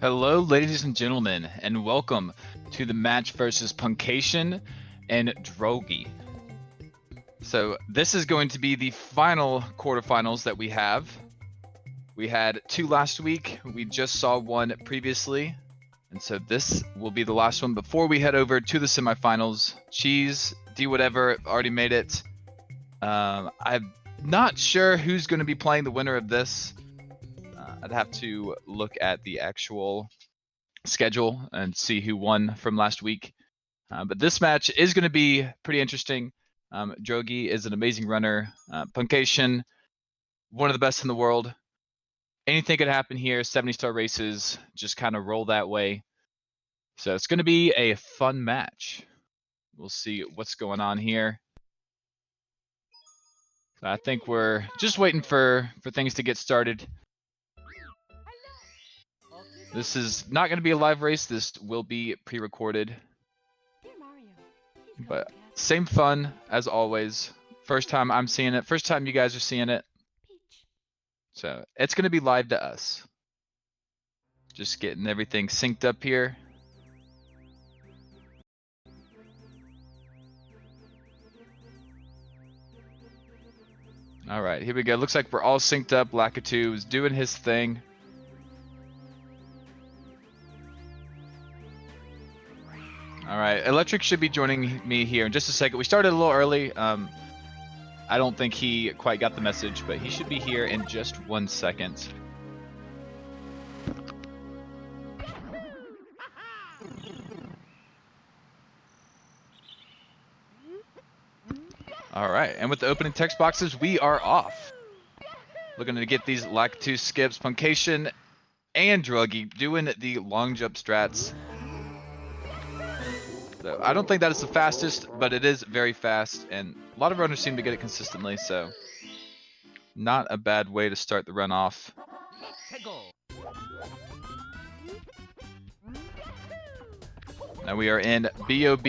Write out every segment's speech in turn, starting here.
Hello, ladies and gentlemen, and welcome to the match versus puncayshun and Drogie. So this is going to be the final quarterfinals that we have. We had two last week. We just saw one previously. And so this will be the last one before we head over to the semifinals. Cheese, do whatever, already made it. I'm not sure who's going to be playing the winner of this. I'd have to look at the actual schedule and see who won from last week. But this match is going to be pretty interesting. Drogie is an amazing runner. puncayshun, one of the best in the world. Anything could happen here. 70-star races just kind of roll that way. So it's going to be a fun match. We'll see what's going on here. So I think we're just waiting for things to get started. This is not going to be a live race. This will be pre-recorded. But same fun as always. First time I'm seeing it. First time you guys are seeing it. So it's going to be live to us. Just getting everything synced up here. All right, here we go. Looks like we're all synced up. Lakitu is doing his thing. All right, Electric should be joining me here in just a second. We started a little early. I don't think he quite got the message, but he should be here in just 1 second. All right, and with the opening text boxes, we are off. Looking to get these Lakitu skips. puncayshun and Drogie doing the long jump strats. So I don't think that is the fastest, but it is very fast, and a lot of runners seem to get it consistently, so not a bad way to start the run off. Now we are in Bob.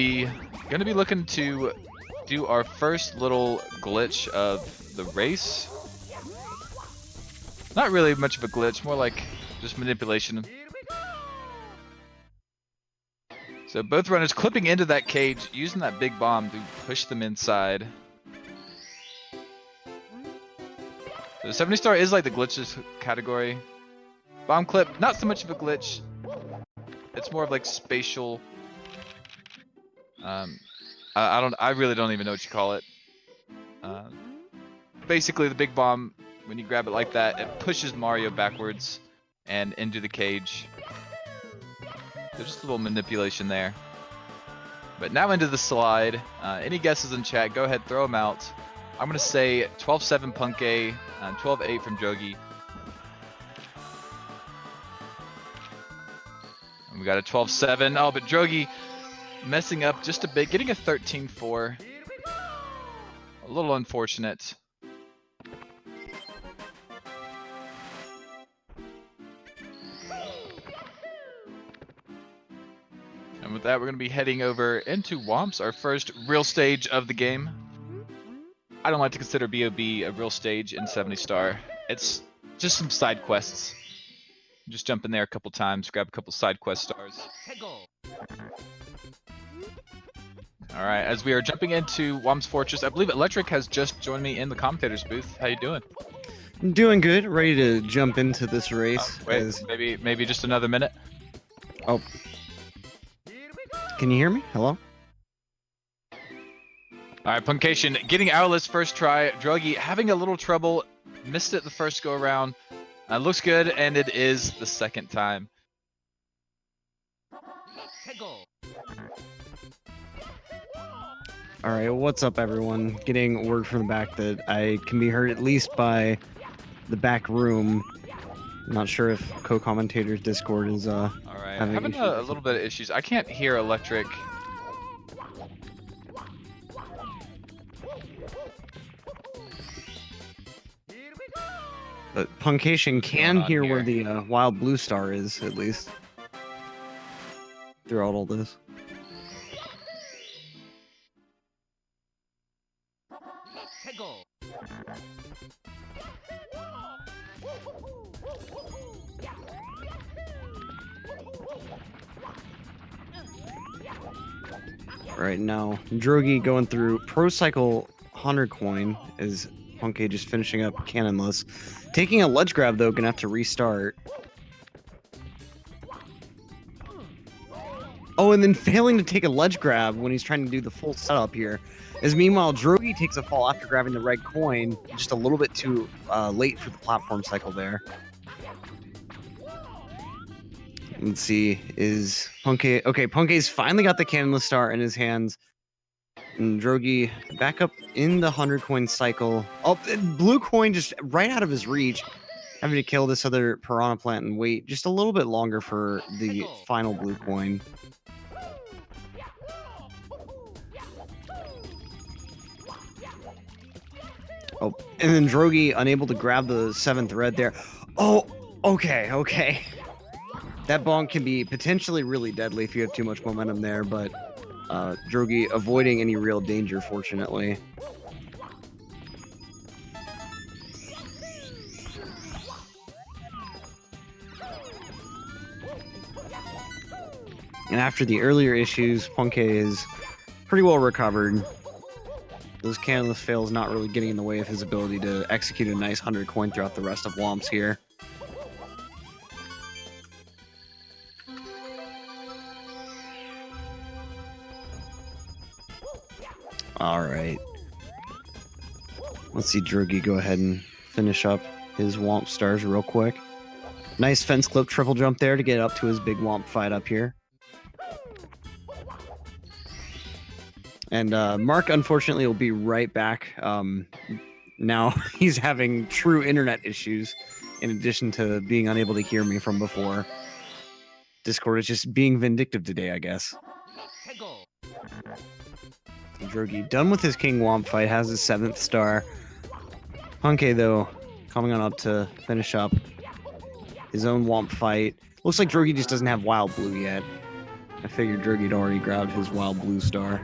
Gonna be looking to do our first little glitch of the race. Not really much of a glitch, more like just manipulation. So both runners clipping into that cage, using that big bomb to push them inside. So the 70-star is like the glitches category. Bomb clip, not so much of a glitch. It's more of like spatial. I really don't even know what you call it. Basically, the big bomb, when you grab it like that, it pushes Mario backwards and into the cage. So just a little manipulation there. But now into the slide. Any guesses in chat, go ahead, throw them out. I'm going to say 12-7 Punkay, 12-8 from Drogie. And we got a 12-7. Oh, but Drogie messing up just a bit, getting a 13-4. A little unfortunate. And with that, we're going to be heading over into Whomps, our first real stage of the game. I don't like to consider Bob a real stage in 70-star. It's just some side quests. Just jump in there a couple times, grab a couple side quest stars. All right, as we are jumping into Whomp's Fortress, I believe Electric has just joined me in the commentators booth. How you doing? I'm doing good. Ready to jump into this race. Wait, maybe just another minute. Oh. Can you hear me? Hello? All right, puncayshun getting out of this first try. Drogie having a little trouble. Missed it the first go around. Looks good, and it is the second time. Alright, what's up everyone? Getting word from the back that I can be heard at least by the back room. I'm not sure if co-commentators Discord is All right, having a little bit of issues. I can't hear Electric. But puncayshun can hear where the wild blue star is, at least. Throughout all this. right now. Drogie going through Pro Cycle 100 coin as Punkay just finishing up cannonless. Taking a ledge grab, though, gonna have to restart. Oh, and then failing to take a ledge grab when he's trying to do the full setup here. As meanwhile, Drogie takes a fall after grabbing the red coin, just a little bit too late for the platform cycle there. Let's see, is Punkay... Okay, Punkay's finally got the cannonless star in his hands. And Drogie back up in the 100 coin cycle. Oh, blue coin just right out of his reach. Having to kill this other piranha plant and wait just a little bit longer for the final blue coin. Oh, and then Drogie unable to grab the 7th red there. Oh, okay. That bonk can be potentially really deadly if you have too much momentum there, but Drogie avoiding any real danger, fortunately. And after the earlier issues, Punkay is pretty well recovered. Those cannonless fails not really getting in the way of his ability to execute a nice 100 coin throughout the rest of Whomps here. All right. Let's see Drogie go ahead and finish up his Whomp stars real quick. Nice fence clip triple jump there to get up to his big Whomp fight up here. And Mark, unfortunately, will be right back. Now he's having true internet issues in addition to being unable to hear me from before. Discord is just being vindictive today, I guess. Drogie done with his King Whomp fight, has his 7th star. Punkay, though, coming on up to finish up his own Whomp fight. Looks like Drogie just doesn't have Wild Blue yet. I figured Drogie'd already grabbed his Wild Blue star.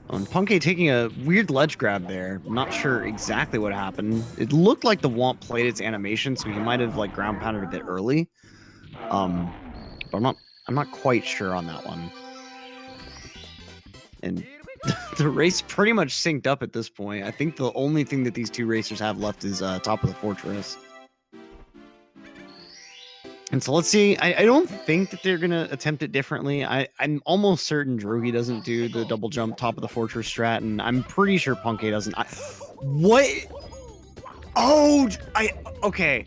And Punkay taking a weird ledge grab there. I'm not sure exactly what happened. It looked like the Whomp played its animation, so he might have like ground pounded a bit early. But I'm not quite sure on that one. And the race pretty much synced up at this point. I think the only thing that these two racers have left is top of the fortress. And so let's see. I don't think that they're going to attempt it differently. I'm almost certain Drogie doesn't do the double jump top of the fortress strat, and I'm pretty sure Punkay doesn't. What? Oh, okay.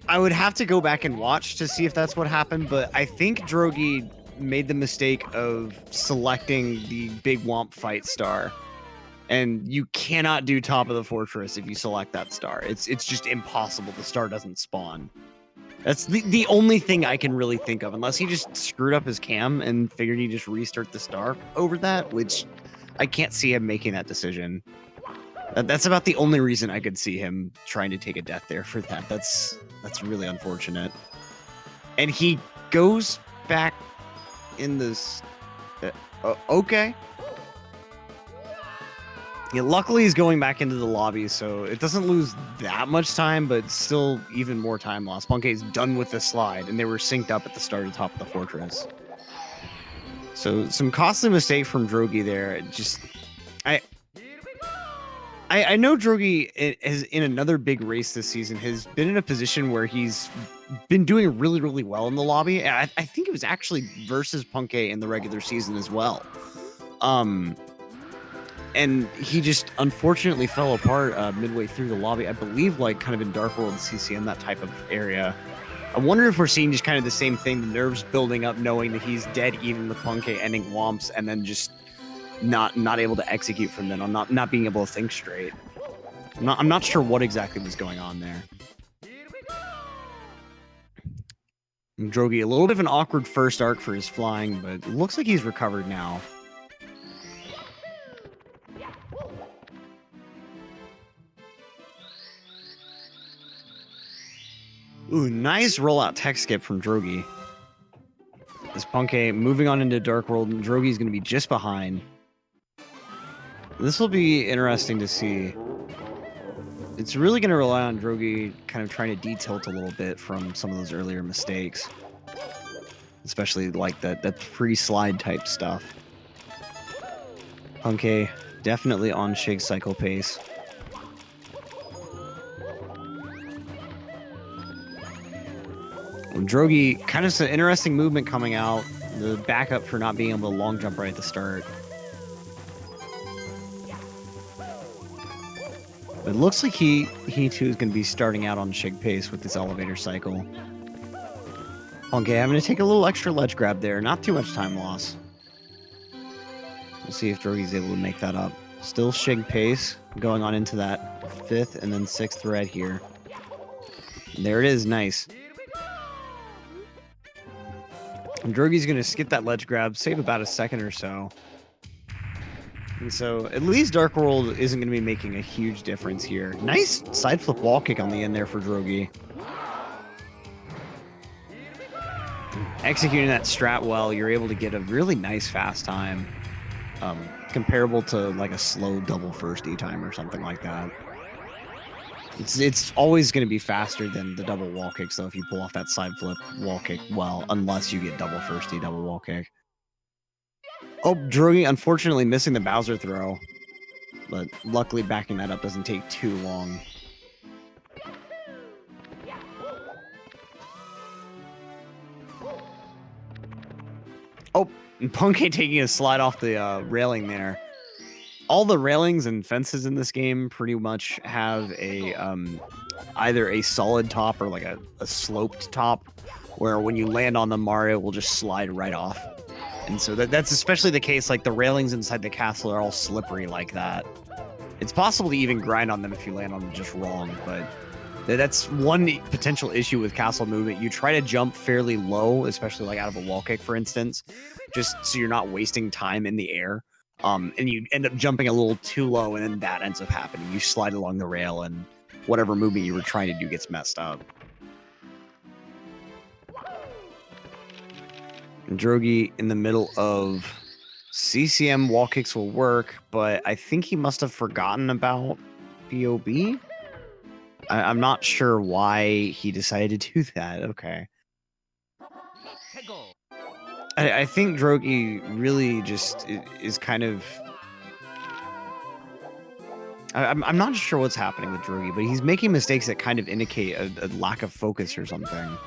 I would have to go back and watch to see if that's what happened, but I think Drogie made the mistake of selecting the big Whomp fight star. And you cannot do top of the fortress if you select that star. It's just impossible. The star doesn't spawn. That's the only thing I can really think of, unless he just screwed up his cam and figured he'd just restart the star over that, which I can't see him making that decision. That's about the only reason I could see him trying to take a death there for that. That's really unfortunate. And he goes back in this... okay. Yeah, luckily he's going back into the lobby, so it doesn't lose that much time, but still even more time lost. Punkay's done with the slide, and they were synced up at the start of top of the fortress. So some costly mistake from Drogie there. Just, I know Drogie is in another big race this season has been in a position where he's been doing really, really well in the lobby. I think it was actually versus Punkay in the regular season as well. And he just unfortunately fell apart midway through the lobby. I believe like kind of in Dark World CCM, that type of area. I wonder if we're seeing just kind of the same thing, the nerves building up, knowing that he's dead even with Punkay ending Whomps, and then just not able to execute from then on, not being able to think straight. I'm not sure what exactly was going on there. And Drogie, a little bit of an awkward first arc for his flying, but it looks like he's recovered now. Ooh, nice rollout tech skip from Drogie. As Punkay moving on into Dark World, and Drogie's going to be just behind. This will be interesting to see. It's really going to rely on Drogie kind of trying to de-tilt a little bit from some of those earlier mistakes. especially like the pre-slide type stuff. Punkay definitely on Shig cycle pace. Drogie, kind of some interesting movement coming out. The backup for not being able to long jump right at the start. It looks like he too is going to be starting out on Shig pace with this elevator cycle. Okay, having to take a little extra ledge grab there. Not too much time loss. We'll see if Drogie's able to make that up. Still Shig pace, going on into that 5th and then 6th thread here. There it is, nice. And Drogie's going to skip that ledge grab, save about a second or so. And so at least Dark World isn't going to be making a huge difference here. Nice side flip wall kick on the end there for Drogie. Executing that strat well, you're able to get a really nice fast time. Comparable to like a slow double first E time or something like that. It's always going to be faster than the double wall kicks though if you pull off that side flip wall kick well, unless you get double first E double wall kick. Oh, Drogie unfortunately missing the Bowser throw, but luckily backing that up doesn't take too long. Oh, and Punkay taking a slide off the railing there. All the railings and fences in this game pretty much have a either a solid top or like a sloped top, where when you land on them, Mario will just slide right off. And so that's especially the case, like the railings inside the castle are all slippery like that. It's possible to even grind on them if you land on them just wrong, but that's one potential issue with castle movement. You try to jump fairly low, especially like out of a wall kick, for instance, just so you're not wasting time in the air. And you end up jumping a little too low, and then that ends up happening. You slide along the rail, and whatever movement you were trying to do gets messed up. And Drogie in the middle of CCM wall kicks will work, but I think he must have forgotten about Bob. I'm not sure why he decided to do that. Okay. I think Drogie really just is kind of... I'm not sure what's happening with Drogie, but he's making mistakes that kind of indicate a lack of focus or something.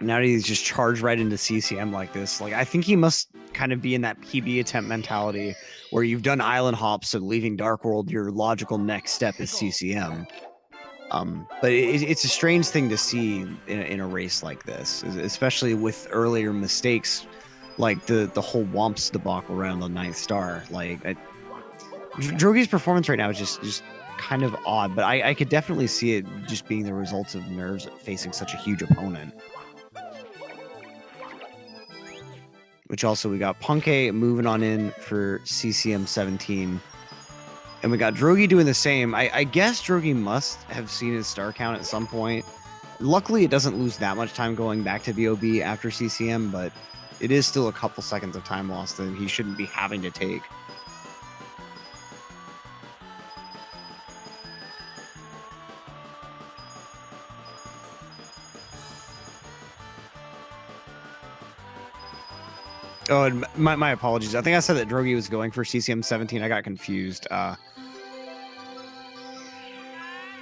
Now that he's just charged right into CCM like this, like I think he must kind of be in that PB attempt mentality where you've done island hops, so leaving Dark World, your logical next step is CCM. But it's a strange thing to see in a race like this, especially with earlier mistakes, like the whole Whomps debacle around the 9th star. Like Drogie's performance right now is just kind of odd, but I could definitely see it just being the results of nerves facing such a huge opponent. Which also we got Punkay moving on in for CCM 17. And we got Drogie doing the same. I guess Drogie must have seen his star count at some point. Luckily, it doesn't lose that much time going back to Bob after CCM, but it is still a couple seconds of time lost that he shouldn't be having to take. Oh, and my apologies. I think I said that Drogie was going for CCM 17. I got confused. I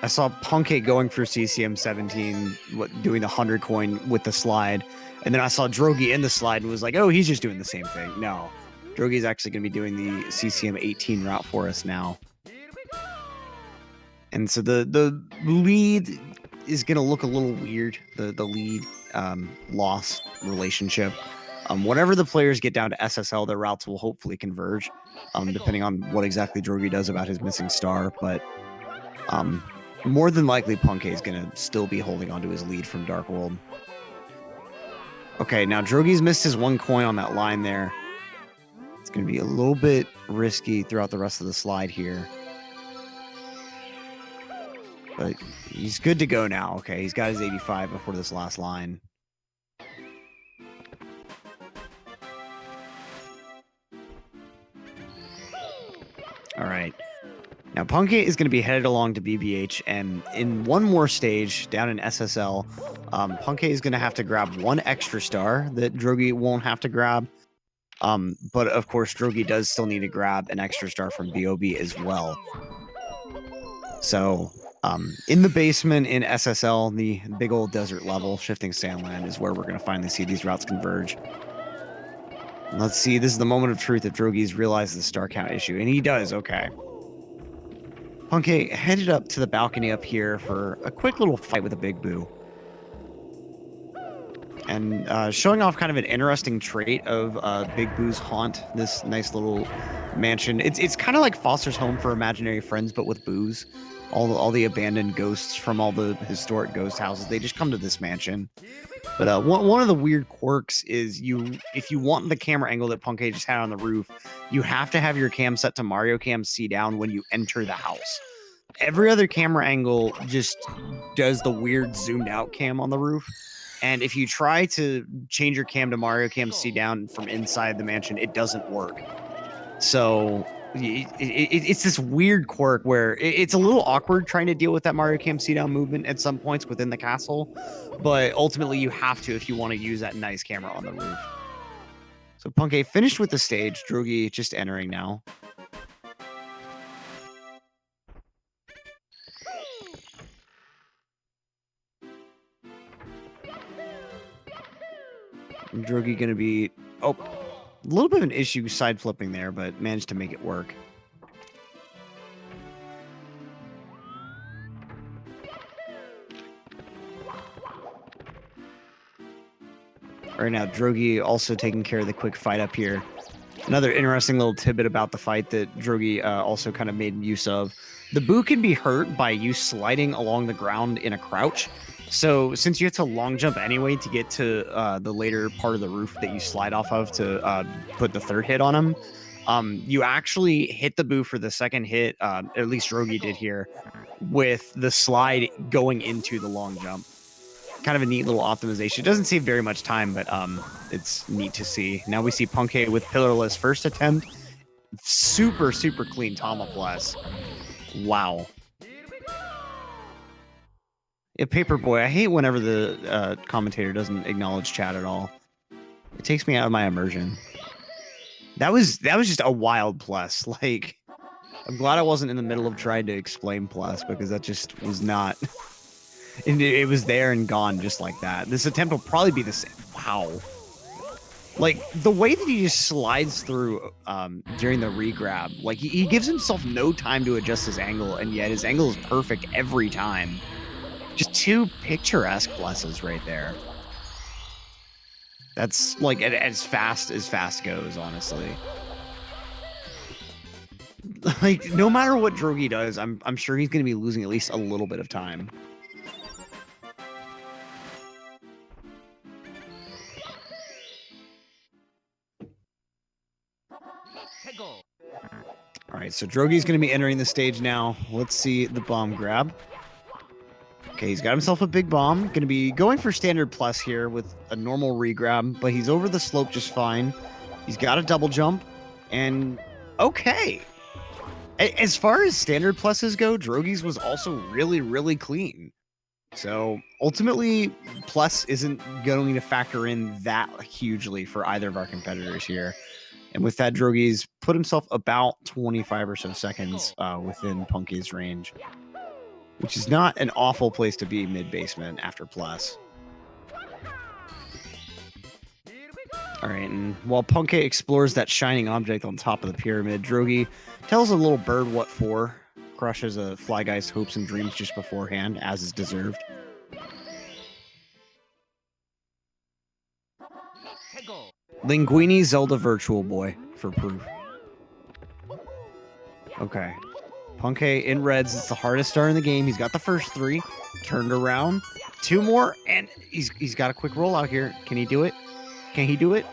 saw Punkay going for CCM 17, doing the 100 coin with the slide. And then I saw Drogie in the slide and was like, oh, he's just doing the same thing. No, Drogie's actually going to be doing the CCM 18 route for us now. And so the lead is going to look a little weird, the lead loss relationship. Whenever the players get down to SSL, their routes will hopefully converge, depending on what exactly Drogie does about his missing star. But more than likely, Punkay is going to still be holding onto his lead from Dark World. Okay, now Drogie's missed his 1 coin on that line there. It's going to be a little bit risky throughout the rest of the slide here. But he's good to go now. Okay, he's got his 85 before this last line. All right. Now Now, Punkay is going to be headed along to BBH, and in one more stage down in SSL, Punkay is going to have to grab one extra star that Drogie won't have to grab. But of course, Drogie does still need to grab an extra star from Bob as well. So, in the basement in SSL, the big old desert level, Shifting Sandland, is where we're going to finally see these routes converge. Let's see, this is the moment of truth if Drogie's realized the star count issue, and he does, okay. Punkay headed up to the balcony up here for a quick little fight with a Big Boo. And showing off kind of an interesting trait of Big Boo's haunt, this nice little mansion. It's kind of like Foster's home for imaginary friends, but with boos. All the abandoned ghosts from all the historic ghost houses, they just come to this mansion. But one of the weird quirks is if you want the camera angle that Punkay just had on the roof, you have to have your cam set to Mario Cam C down when you enter the house. Every other camera angle just does the weird zoomed out cam on the roof. And if you try to change your cam to Mario Cam C down from inside the mansion, it doesn't work. So it's this weird quirk where it's a little awkward trying to deal with that Mario Cam C down movement at some points within the castle, but ultimately you have to if you want to use that nice camera on the roof. So Punkay finished with the stage, Drogie just entering now. And Drogie gonna be a little bit of an issue side flipping there, but managed to make it work. Right now, Drogie also taking care of the quick fight up here. Another interesting little tidbit about the fight that Drogie also kind of made use of. The Boo can be hurt by you sliding along the ground in a crouch. So since you have to long jump anyway to get to the later part of the roof that you slide off of to put the third hit on him, you actually hit the Boo for the second hit, at least Drogie did here, with the slide going into the long jump. Kind of a neat little optimization. It doesn't save very much time, but it's neat to see. Now we see Punkay with Pillarless first attempt. Super, super clean Tama Plus. Wow. Yeah, Paperboy, I hate whenever the commentator doesn't acknowledge chat at all. It takes me out of my immersion. That was just a wild plus. Like, I'm glad I wasn't in the middle of trying to explain plus, because that just was not... And it was there and gone just like that. This attempt will probably be the same. Wow. Like, the way that he just slides through during the re-grab, like, he gives himself no time to adjust his angle, and yet his angle is perfect every time. Just two picturesque pluses right there. That's, like, as fast goes, honestly. Like, no matter what Drogie does, I'm sure he's going to be losing at least a little bit of time. All right, so Drogie's going to be entering the stage now. Let's see the bomb grab. Okay, he's got himself a big bomb. Going to be going for standard plus here with a normal re-grab, but he's over the slope just fine. He's got a double jump, and okay. As far as standard pluses go, Drogie's was also really, really clean. So ultimately, plus isn't going to factor in that hugely for either of our competitors here. And with that, Drogie's put himself about 25 or so seconds within Punkay's range, which is not an awful place to be mid-basement after plus. All right, and while Punkay explores that shining object on top of the pyramid, Drogie tells a little bird what for, crushes a fly guy's hopes and dreams just beforehand, as is deserved. Linguini Zelda Virtual Boy for proof. Okay. Punkay in reds. It's the hardest star in the game. He's got the first three. Turned around. Two more, and he's got a quick rollout here. Can he do it? Can he do it?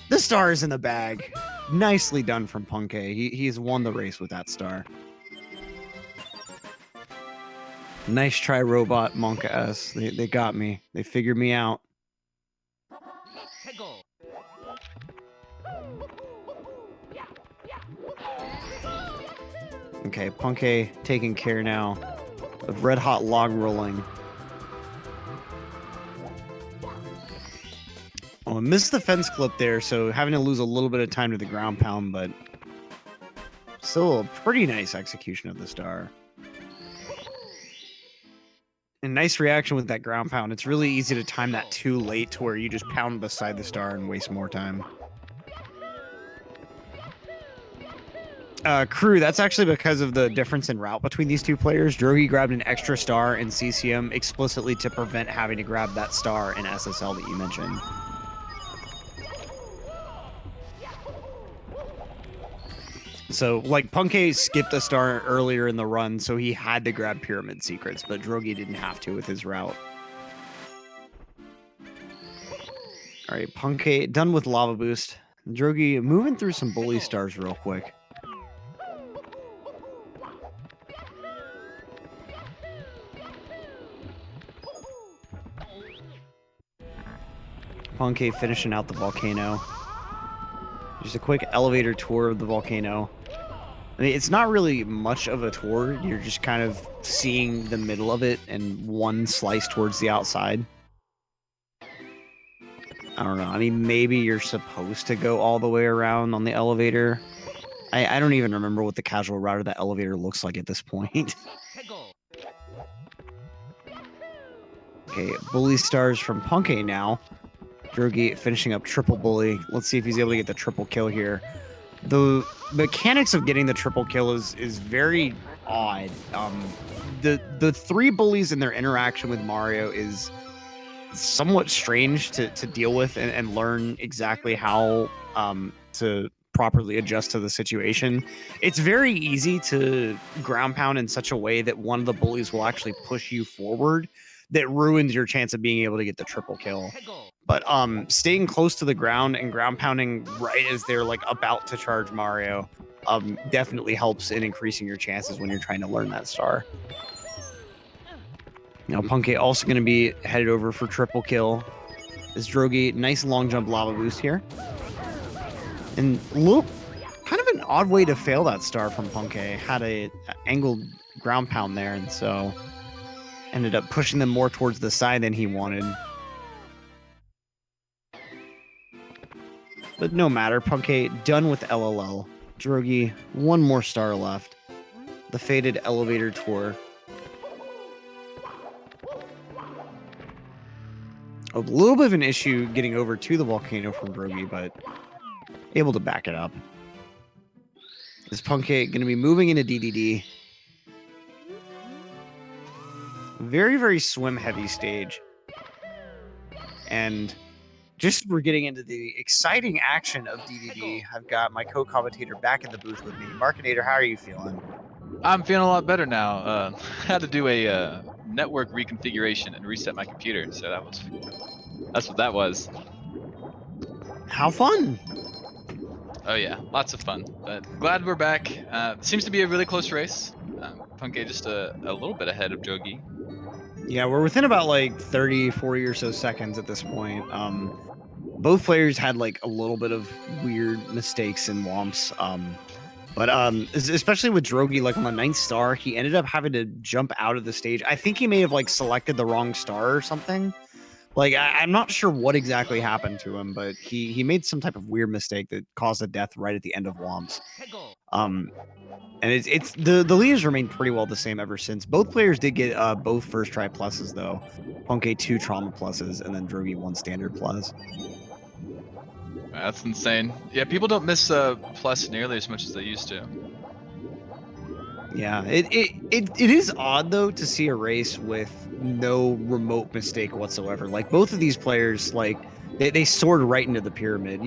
The star is in the bag. Nicely done from Punkay. He's won the race with that star. Nice try, Robot Monka S. They got me. They figured me out. Okay, Okay, Punkay taking care now of red hot log rolling. Oh, I missed the fence clip there, so having to lose a little bit of time to the ground pound, but still a pretty nice execution of the star. And nice reaction with that ground pound. It's really easy to time that too late to where you just pound beside the star and waste more time. Crew, that's actually because of the difference in route between these two players. Drogie grabbed an extra star in CCM explicitly to prevent having to grab that star in SSL that you mentioned. So, like, Punkay skipped a star earlier in the run, so he had to grab Pyramid Secrets, but Drogie didn't have to with his route. All right, Punkay done with Lava Boost. Drogie moving through some bully stars real quick. Punkay finishing out the volcano. Just a quick elevator tour of the volcano. I mean, it's not really much of a tour. You're just kind of seeing the middle of it and one slice towards the outside. I don't know. I mean, maybe you're supposed to go all the way around on the elevator. I don't even remember what the casual route of that elevator looks like at this point. Okay, bully stars from Punkay now. Drogie finishing up triple bully. Let's see if he's able to get the triple kill here. The mechanics of getting the triple kill is very odd. The three bullies and their interaction with Mario is somewhat strange to deal with and learn exactly how to properly adjust to the situation. It's very easy to ground pound in such a way that one of the bullies will actually push you forward that ruins your chance of being able to get the triple kill. But staying close to the ground and ground pounding right as they're like about to charge Mario definitely helps in increasing your chances when you're trying to learn that star. Now Punkay also going to be headed over for triple kill. This Drogie, nice long jump lava boost here. And look, kind of an odd way to fail that star from Punkay. Had a angled ground pound there, and so ended up pushing them more towards the side than he wanted. But no matter, Punkay done with LLL. Drogie, one more star left. The fated elevator tour. A little bit of an issue getting over to the volcano from Drogie, but able to back it up. Is Punkay going to be moving into DDD? Very, very swim-heavy stage. And just as we're getting into the exciting action of DDD, I've got my co-commentator back in the booth with me. Markinator, how are you feeling? I'm feeling a lot better now. Had to do a network reconfiguration and reset my computer, so that's what that was. How fun! Oh yeah, lots of fun. But glad we're back. Seems to be a really close race. Punkay just a little bit ahead of Drogie. Yeah, we're within about like 30, 40 or so seconds at this point. Both players had like a little bit of weird mistakes and whomps. But especially with Drogie, like on the 9th star, he ended up having to jump out of the stage. I think he may have like selected the wrong star or something. Like I'm not sure what exactly happened to him, but he made some type of weird mistake that caused a death right at the end of Whomps. And it's the lead has remained pretty well the same ever since. Both players did get both first try pluses though. Punkay 2 trauma pluses and then Drogie 1 standard plus. That's insane. Yeah, people don't miss plus nearly as much as they used to. Yeah, it is odd though to see a race with no remote mistake whatsoever. Like both of these players, like they soared right into the pyramid.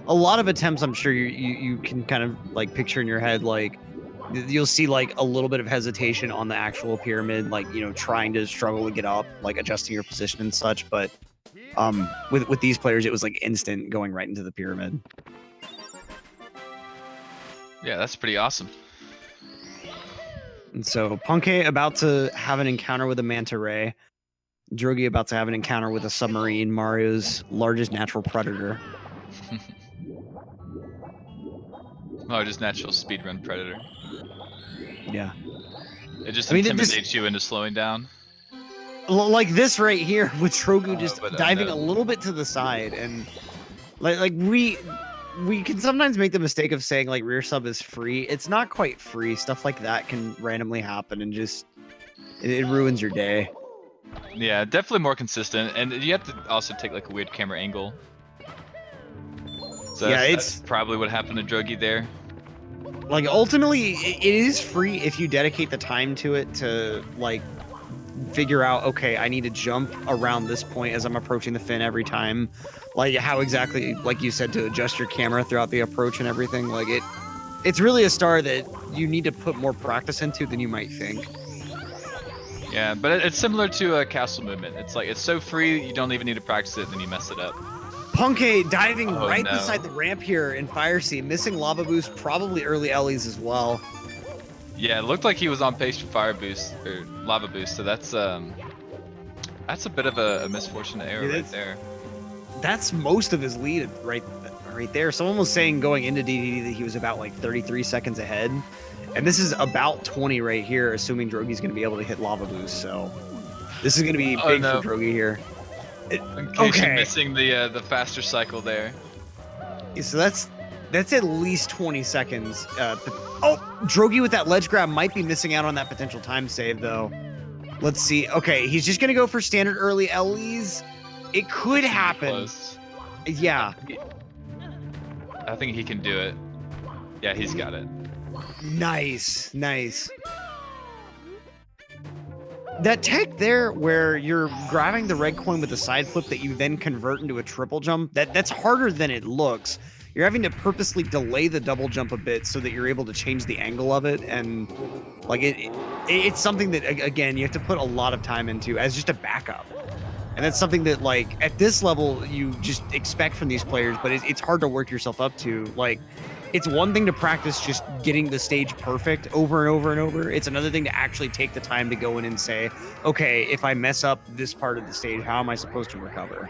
A lot of attempts, I'm sure you can kind of like picture in your head, like you'll see like a little bit of hesitation on the actual pyramid, like trying to struggle to get up, like adjusting your position and such. But with these players, it was like instant going right into the pyramid. Yeah, that's pretty awesome. And so Punkay about to have an encounter with a manta ray. Drogie about to have an encounter with a submarine, Mario's largest natural predator. Largest natural speedrun predator. Yeah. It just I mean, intimidates you into slowing down. Like this right here with Drogie just but, diving no. a little bit to the side, and like we can sometimes make the mistake of saying like rear sub is free. It's not quite free. Stuff like that can randomly happen and just it ruins your day. Yeah, definitely more consistent, and you have to also take like a weird camera angle. So Yeah, that's probably what happened to Drogie there. Like ultimately it is free if you dedicate the time to it to like figure out, okay, I need to jump around this point as I'm approaching the fin every time. Like how exactly, like you said, to adjust your camera throughout the approach and everything. Like it's really a star that you need to put more practice into than you might think. Yeah, but it's similar to a castle movement. It's like, it's so free, you don't even need to practice it, then you mess it up. Punke diving right beside the ramp here in Fire Sea, missing lava boost, probably early Ellies as well. Yeah, it looked like he was on pace for fire boost or lava boost, so that's a bit of a misfortunate error right there. That's most of his lead right there. Someone was saying going into DDD that he was about like 33 seconds ahead, and this is about 20 right here, assuming Drogie's going to be able to hit lava boost. So this is going to be big for Drogie here. Okay, missing the faster cycle there. So that's at least 20 seconds. Drogie with that ledge grab might be missing out on that potential time save though. Let's see. Okay, he's just gonna go for standard early Ellie's. It could happen. Yeah. I think he can do it. Yeah, he's got it. Nice. That tech there where you're grabbing the red coin with a side flip that you then convert into a triple jump, that's harder than it looks. You're having to purposely delay the double jump a bit so that you're able to change the angle of it, and like it's something that again you have to put a lot of time into as just a backup. And that's something that like at this level you just expect from these players, but it's hard to work yourself up to. Like it's one thing to practice just getting the stage perfect over and over and over. It's another thing to actually take the time to go in and say, okay, if I mess up this part of the stage, how am I supposed to recover?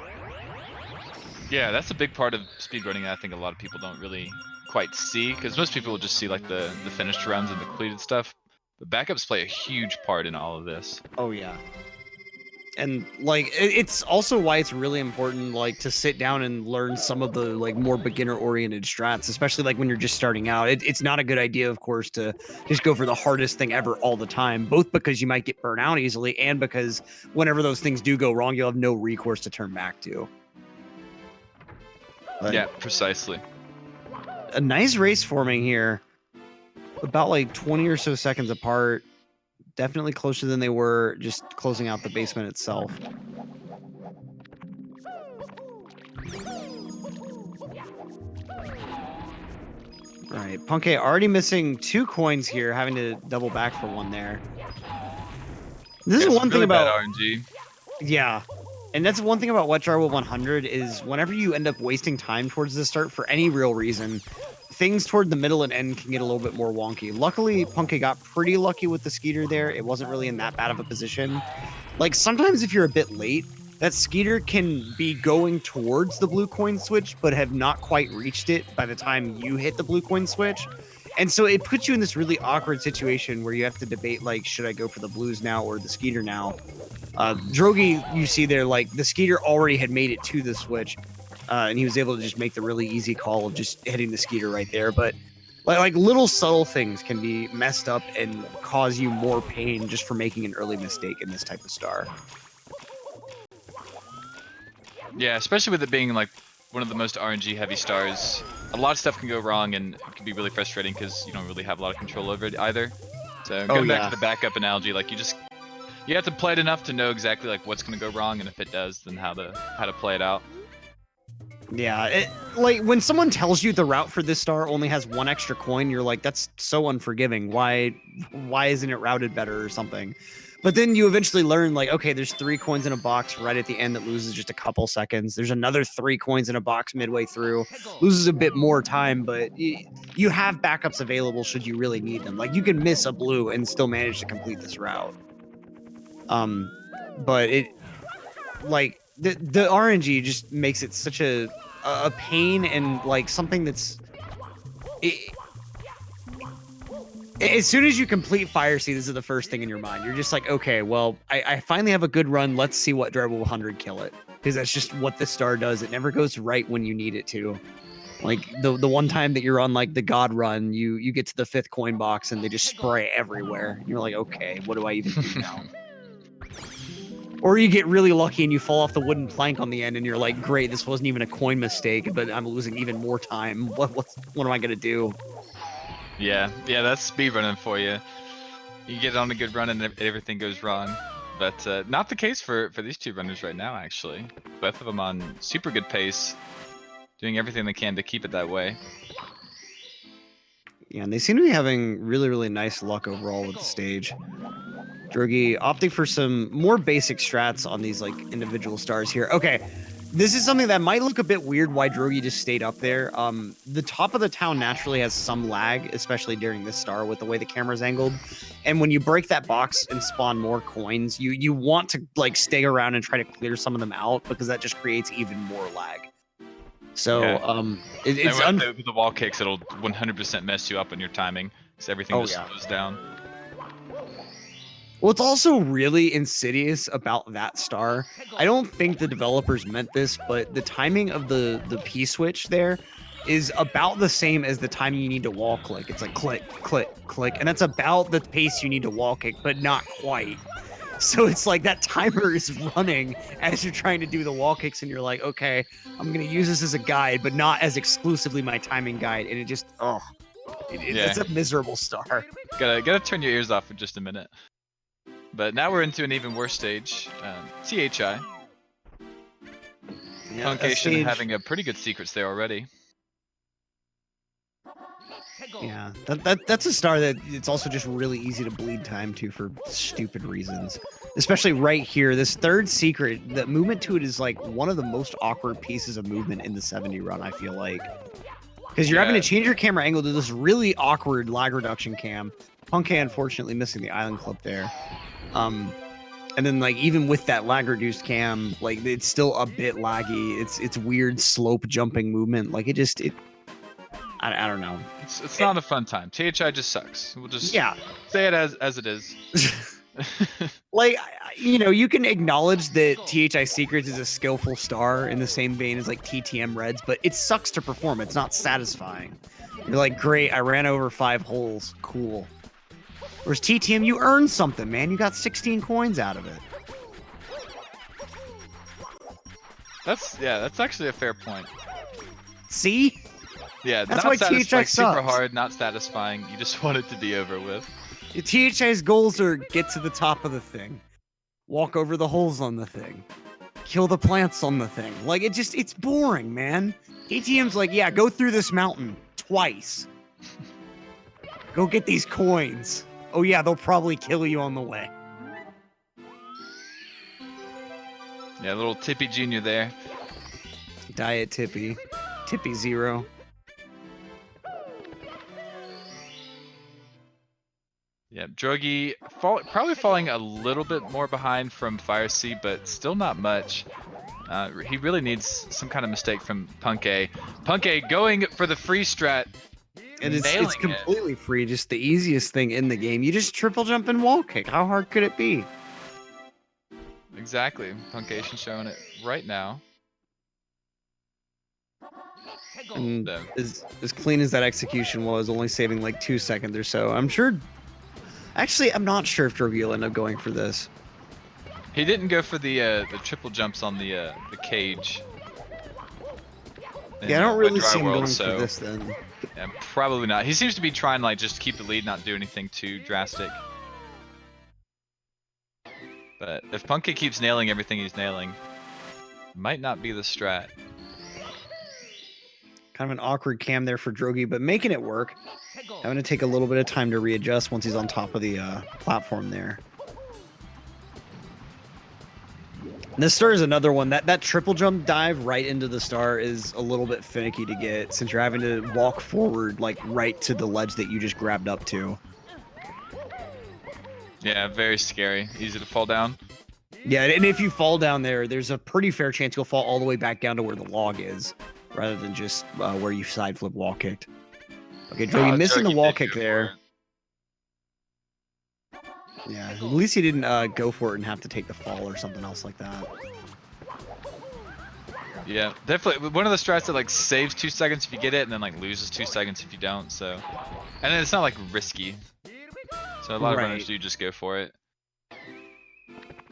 Yeah, that's a big part of speedrunning I think a lot of people don't really quite see, because most people will just see like the finished runs and the completed stuff. But backups play a huge part in all of this. Oh yeah. And like it's also why it's really important like to sit down and learn some of the like more beginner oriented strats, especially like when you're just starting out. It's not a good idea, of course, to just go for the hardest thing ever all the time, both because you might get burnt out easily and because whenever those things do go wrong, you'll have no recourse to turn back to. But yeah, precisely. A nice race forming here, about like 20 or so seconds apart. Definitely closer than they were just closing out the basement itself. All right, Punke already missing 2 coins here, having to double back for one there. This is one thing about RNG. Yeah. And that's one thing about Wet Jar Will 100 is whenever you end up wasting time towards the start for any real reason, things toward the middle and end can get a little bit more wonky. Luckily, Punke got pretty lucky with the Skeeter there. It wasn't really in that bad of a position. Like, sometimes if you're a bit late, that Skeeter can be going towards the blue coin switch, but have not quite reached it by the time you hit the blue coin switch. And so it puts you in this really awkward situation where you have to debate, like, should I go for the blues now or the Skeeter now? Drogie, you see there, like, the Skeeter already had made it to the switch. And he was able to just make the really easy call of just hitting the Skeeter right there. But like little subtle things can be messed up and cause you more pain just for making an early mistake in this type of star. Yeah, especially with it being like one of the most RNG heavy stars. A lot of stuff can go wrong and it can be really frustrating because you don't really have a lot of control over it either. So going back to the backup analogy, like you have to play it enough to know exactly like what's going to go wrong, and if it does, then how to play it out. Yeah, like when someone tells you the route for this star only has 1 extra coin, you're like, that's so unforgiving. Why isn't it routed better or something? But then you eventually learn, like, okay, there's 3 coins in a box right at the end that loses just a couple seconds. There's another 3 coins in a box midway through, loses a bit more time, but you have backups available should you really need them. Like, you can miss a blue and still manage to complete this route. But it, like, the RNG just makes it such a pain and like something that's As soon as you complete Fire Sea, this is the first thing in your mind. You're just like, okay, well, I finally have a good run. Let's see what Dread will 100 kill it. Because that's just what the star does. It never goes right when you need it to. Like the one time that you're on like the God run, you get to the 5th coin box and they just spray everywhere. And you're like, okay, what do I even do now? Or you get really lucky and you fall off the wooden plank on the end and you're like, great, this wasn't even a coin mistake, but I'm losing even more time. What am I gonna do? Yeah, that's speedrunning for you. You get on a good run and everything goes wrong. But not the case for these two runners right now, actually. Both of them on super good pace, doing everything they can to keep it that way. Yeah, and they seem to be having really, really nice luck overall with the stage. Drogie opting for some more basic strats on these like individual stars here. Okay, this is something that might look a bit weird why Drogie just stayed up there. The top of the town naturally has some lag, especially during this star with the way the camera's angled. And when you break that box and spawn more coins, you want to like stay around and try to clear some of them out because that just creates even more lag. So yeah. It's with the wall kicks, it'll 100% mess you up on your timing because everything just slows down. Well, it's also really insidious about that star. I don't think the developers meant this, but the timing of the P switch there is about the same as the time you need to wall click. It's like click, click, click, and that's about the pace you need to wall kick, but not quite. So it's like that timer is running as you're trying to do the wall kicks, and you're like, okay, I'm gonna use this as a guide, but not as exclusively my timing guide, and it just it's a miserable star. Gotta turn your ears off for just a minute. But now we're into an even worse stage. THI. Yeah, Puncayshun having a pretty good secrets there already. Yeah, that's a star that it's also just really easy to bleed time to for stupid reasons. Especially right here, this third secret, the movement to it is like one of the most awkward pieces of movement in the 70 run, I feel like. Because you're having to change your camera angle to this really awkward lag reduction cam. Punkay unfortunately missing the island clip there. And then like even with that lag reduced cam, like it's still a bit laggy. It's weird slope jumping movement. Like I don't know. It's not a fun time. THI just sucks. We'll just say it as it is. Like, you know, you can acknowledge that THI Secrets is a skillful star in the same vein as like TTM Reds, but it sucks to perform. It's not satisfying. You're like, great, I ran over 5 holes. Cool. Whereas TTM, you earned something, man. You got 16 coins out of it. That's actually a fair point. See? Yeah, that's why THI sucks. Super hard, not satisfying. You just want it to be over with. THI's goals are get to the top of the thing, walk over the holes on the thing, kill the plants on the thing. Like it's boring, man. ATM's like, yeah, go through this mountain twice. Go get these coins. Oh yeah, they'll probably kill you on the way. Yeah, little Tippy Jr. there. Diet Tippy. Tippy Zero. Yeah, Drogie probably falling a little bit more behind from Fire Sea, but still not much. He really needs some kind of mistake from Punkay. Punkay going for the free strat. And it's completely free, just the easiest thing in the game. You just triple jump and wall kick. How hard could it be? Exactly. Puncayshun showing it right now. And as clean as that execution was, only saving like 2 seconds or so, I'm sure. Actually, I'm not sure if Drogie will end up going for this. He didn't go for the triple jumps on the cage. Yeah, I don't really see him going for this then. Yeah, probably not. He seems to be trying like just keep the lead, not do anything too drastic. But if Punkay keeps nailing everything he's nailing, might not be the strat. Kind of an awkward cam there for Drogie, but making it work. Having to take a little bit of time to readjust once he's on top of the platform there. And this star is another one. That triple jump dive right into the star is a little bit finicky to get since you're having to walk forward like right to the ledge that you just grabbed up to. Yeah, very scary. Easy to fall down. Yeah, and if you fall down there, there's a pretty fair chance you'll fall all the way back down to where the log is, rather than just where you side flip wall kicked. Okay, Drogie missing the wall kick there. Yeah, at least he didn't go for it and have to take the fall or something else like that. Yeah, definitely one of the strats that like saves 2 seconds if you get it, and then like loses 2 seconds if you don't. So, and then it's not like risky. So a lot of runners do just go for it.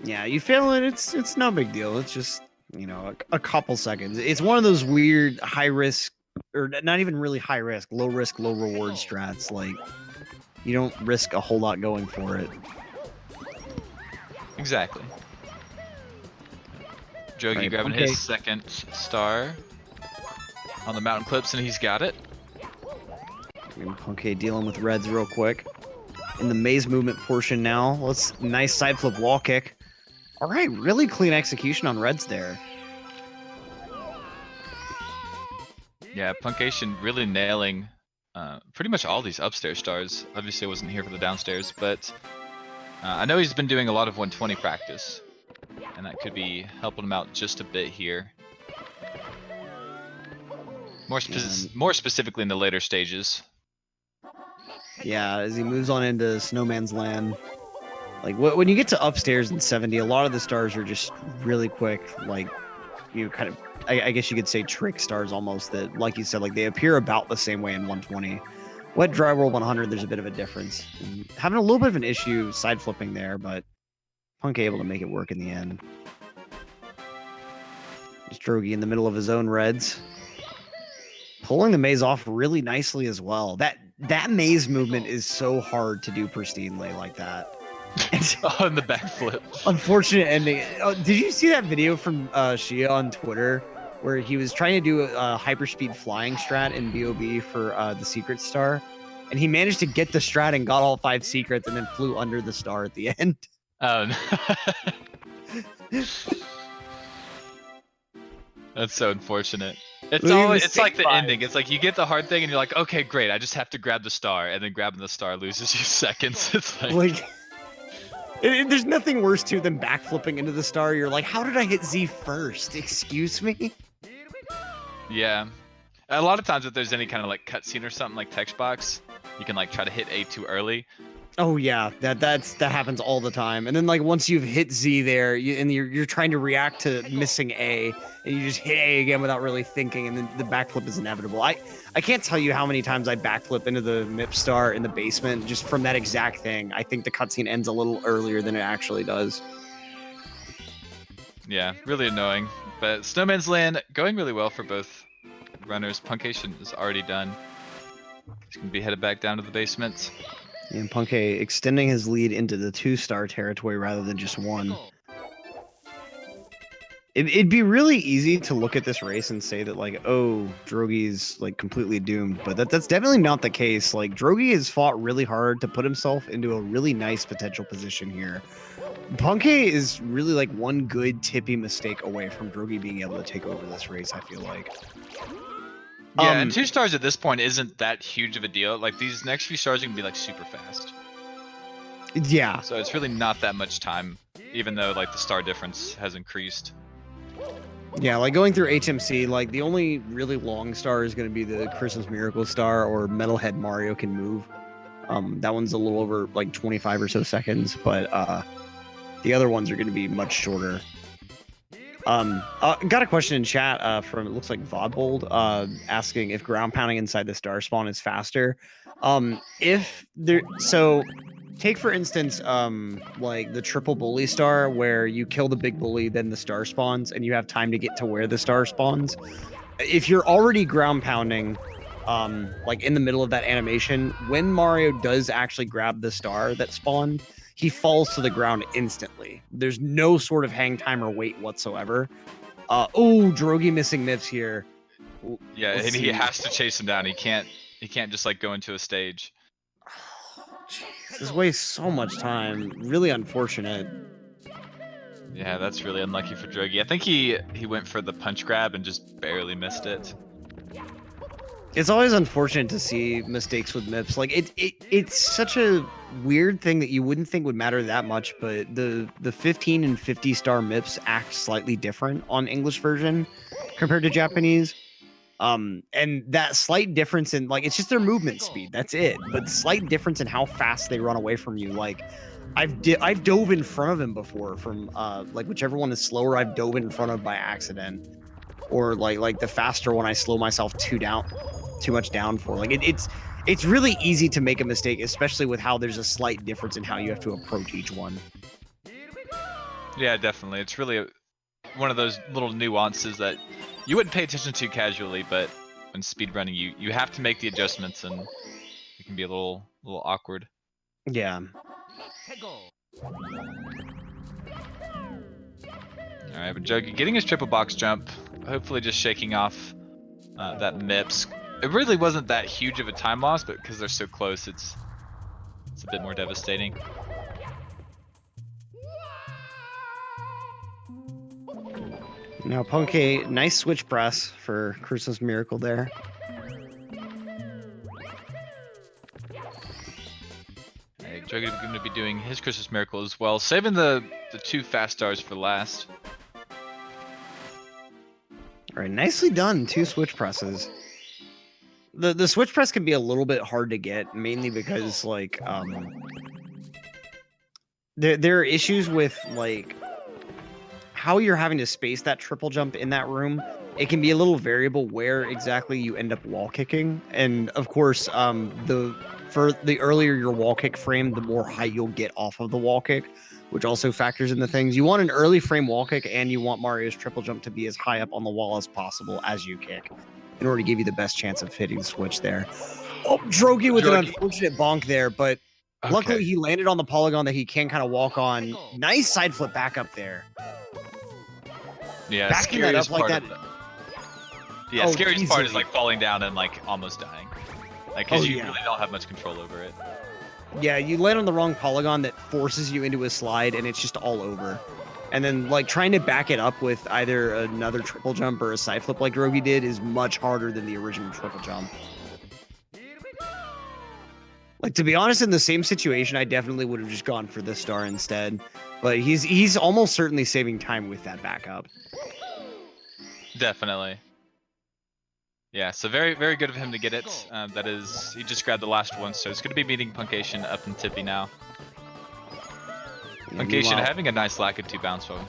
Yeah, you fail it, it's no big deal. It's just, you know, a couple seconds. It's one of those weird high risk, or not even really high risk, low reward strats. Like, you don't risk a whole lot going for it. Exactly. Drogie grabbing his second star on the mountain clips, and he's got it. And Puncay dealing with reds real quick. In the maze movement portion now. Nice side flip wall kick. All right, really clean execution on reds there. Yeah, puncayshun really nailing pretty much all these upstairs stars. Obviously, I wasn't here for the downstairs, but I know he's been doing a lot of 120 practice, and that could be helping him out just a bit here. More specifically in the later stages. Yeah, as he moves on into Snowman's Land. Like, when you get to upstairs in 70, a lot of the stars are just really quick. Like, you kind of, I guess you could say trick stars almost that, like you said, like they appear about the same way in 120. Wet Dry World 100, there's a bit of a difference. And having a little bit of an issue side flipping there, but Punk able to make it work in the end. Just Drogie in the middle of his own reds. Pulling the maze off really nicely as well. That maze movement is so hard to do pristinely like that. On the backflip. Unfortunate ending. Oh, did you see that video from Shia on Twitter where he was trying to do a hyperspeed flying strat in Bob for the secret star, and he managed to get the strat and got all 5 secrets and then flew under the star at the end? Oh, no. That's so unfortunate. It's like the ending. It's like you get the hard thing and you're like, okay, great. I just have to grab the star, and then grabbing the star loses you seconds. It's like there's nothing worse too than backflipping into the star. You're like, how did I hit Z first? Excuse me? Yeah. A lot of times if there's any kind of like cutscene or something like text box, you can like try to hit A too early. Oh yeah, that happens all the time. And then like once you've hit Z there, you're trying to react to missing A, and you just hit A again without really thinking, and then the backflip is inevitable. I can't tell you how many times I backflip into the MIP star in the basement just from that exact thing. I think the cutscene ends a little earlier than it actually does. Yeah, really annoying. But Snowman's Land going really well for both runners. Puncayshun is already done. He's gonna be headed back down to the basement. And Puncay extending his lead into the 2-star territory rather than just 1. It'd be really easy to look at this race and say that, like, oh, Drogie's like completely doomed, but that's definitely not the case. Like, Drogie has fought really hard to put himself into a really nice potential position here. Puncay is really like one good tippy mistake away from Drogie being able to take over this race, I feel like. Yeah, and 2 stars at this point isn't that huge of a deal. Like, these next few stars are gonna be like super fast. Yeah. So it's really not that much time, even though like the star difference has increased. Yeah, like going through HMC, like the only really long star is going to be the Christmas Miracle star or Metalhead Mario Can Move. That one's a little over like 25 or so seconds, but the other ones are going to be much shorter. Got a question in chat from, it looks like Bob-omb, asking if ground pounding inside the star spawn is faster. So take for instance, like the triple bully star where you kill the big bully, then the star spawns, and you have time to get to where the star spawns. If you're already ground pounding, like in the middle of that animation, when Mario does actually grab the star that spawned, he falls to the ground instantly. There's no sort of hang time or wait whatsoever. Oh, Drogie missing MIPS here. Yeah, and he has to chase him down. He can't just like go into a stage. This wastes so much time. Really unfortunate. Yeah, that's really unlucky for Drogie. I think he went for the punch grab and just barely missed it. It's always unfortunate to see mistakes with MIPS. Like it's such a weird thing that you wouldn't think would matter that much, but the 15 and 50 star MIPS act slightly different on English version compared to Japanese. And that slight difference in like it's just their movement speed. That's it. But the slight difference in how fast they run away from you. Like I've dove in front of him before from like whichever one is slower, I've dove in front of by accident. Or like the faster one I slow myself too much down for. Like it's really easy to make a mistake, especially with how there's a slight difference in how you have to approach each one. Yeah, definitely. It's really one of those little nuances that you wouldn't pay attention to casually, but when speedrunning, you have to make the adjustments, and it can be a little awkward. Yeah. All right, but Drogie getting his triple box jump, hopefully just shaking off that MIPS. It really wasn't that huge of a time loss, but because they're so close, it's a bit more devastating. Now Punkay, nice switch press for Christmas Miracle there. Alright, Drogie going to be doing his Christmas Miracle as well, saving the 2 fast stars for last. Alright, nicely done. 2 switch presses. The switch press can be a little bit hard to get, mainly because like there are issues with like how you're having to space that triple jump in that room. It can be a little variable where exactly you end up wall kicking, and of course for the earlier your wall kick frame, the more height you'll get off of the wall kick, which also factors into things. You want an early frame wall kick, and you want Mario's triple jump to be as high up on the wall as possible as you kick, in order to give you the best chance of hitting the switch there. Oh, Drogie with an unfortunate bonk there, but luckily he landed on the polygon that he can kind of walk on. Nice side flip back up there. Yeah, backing that up like that. Yeah, scariest part is like falling down and like almost dying. Like, because you really don't have much control over it. Yeah, you land on the wrong polygon that forces you into a slide, and it's just all over. And then, like, trying to back it up with either another triple jump or a side flip like Drogie did is much harder than the original triple jump. Like, to be honest, in the same situation, I definitely would have just gone for this star instead. But he's almost certainly saving time with that backup. Definitely. Yeah, so very, very good of him to get it. That is, he just grabbed the last one, so it's going to be meeting Puncayshun up in Tippy now. Puncayshun having a nice lack of 2 bounce while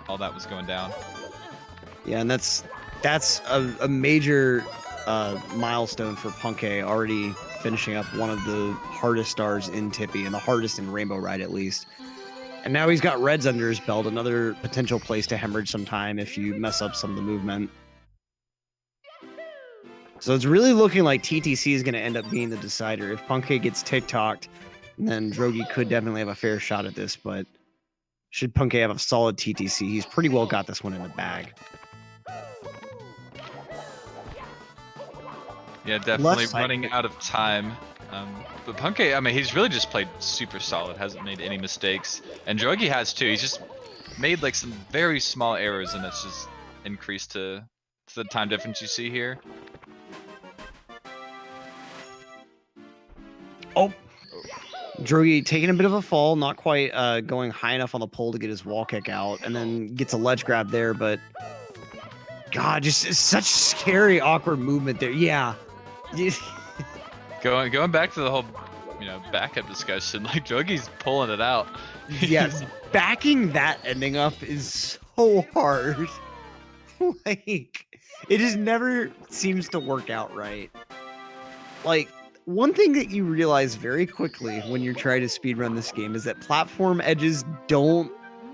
all that was going down. Yeah, and that's a major milestone for Punkay, already finishing up one of the hardest stars in Tippy, and the hardest in Rainbow Ride at least. And now he's got reds under his belt, another potential place to hemorrhage some time if you mess up some of the movement. So it's really looking like TTC is going to end up being the decider. If Punkay gets TikToked, then Drogie could definitely have a fair shot at this, but should Punkay have a solid TTC, he's pretty well got this one in the bag. Yeah, definitely running out of time. But Punkay, I mean, he's really just played super solid, hasn't made any mistakes. And Drogie has too. He's just made like some very small errors, and it's just increased to the time difference you see here. Oh, Drogie taking a bit of a fall, not quite going high enough on the pole to get his wall kick out, and then gets a ledge grab there, but God, just such scary, awkward movement there. Yeah. Going back to the whole, backup discussion, like Drogie's pulling it out. Yes, backing that ending up is so hard. Like, it just never seems to work out right. Like, one thing that you realize very quickly when you're trying to speedrun this game is that platform edges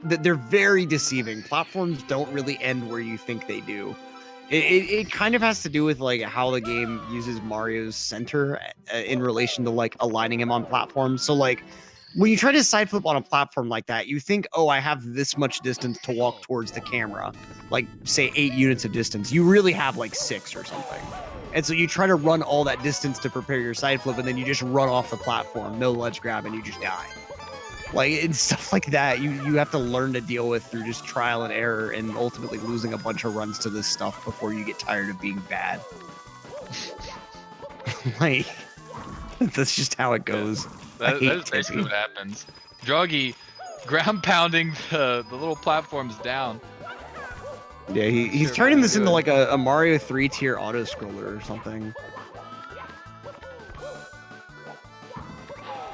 they're very deceiving. Platforms don't really end where you think they do. It kind of has to do with like how the game uses Mario's center in relation to like aligning him on platforms. So like when you try to side flip on a platform like that, you think, oh, I have this much distance to walk towards the camera, like say 8 units of distance. You really have like 6 or something. And so you try to run all that distance to prepare your side flip, and then you just run off the platform, no ledge grab, and you just die. Like, and stuff like that, you have to learn to deal with through just trial and error, and ultimately losing a bunch of runs to this stuff before you get tired of being bad. Like, that's just how it goes. That is basically what happens. Drogie ground pounding the little platforms down. Yeah, he's turning this into like a Mario 3-tier auto-scroller or something.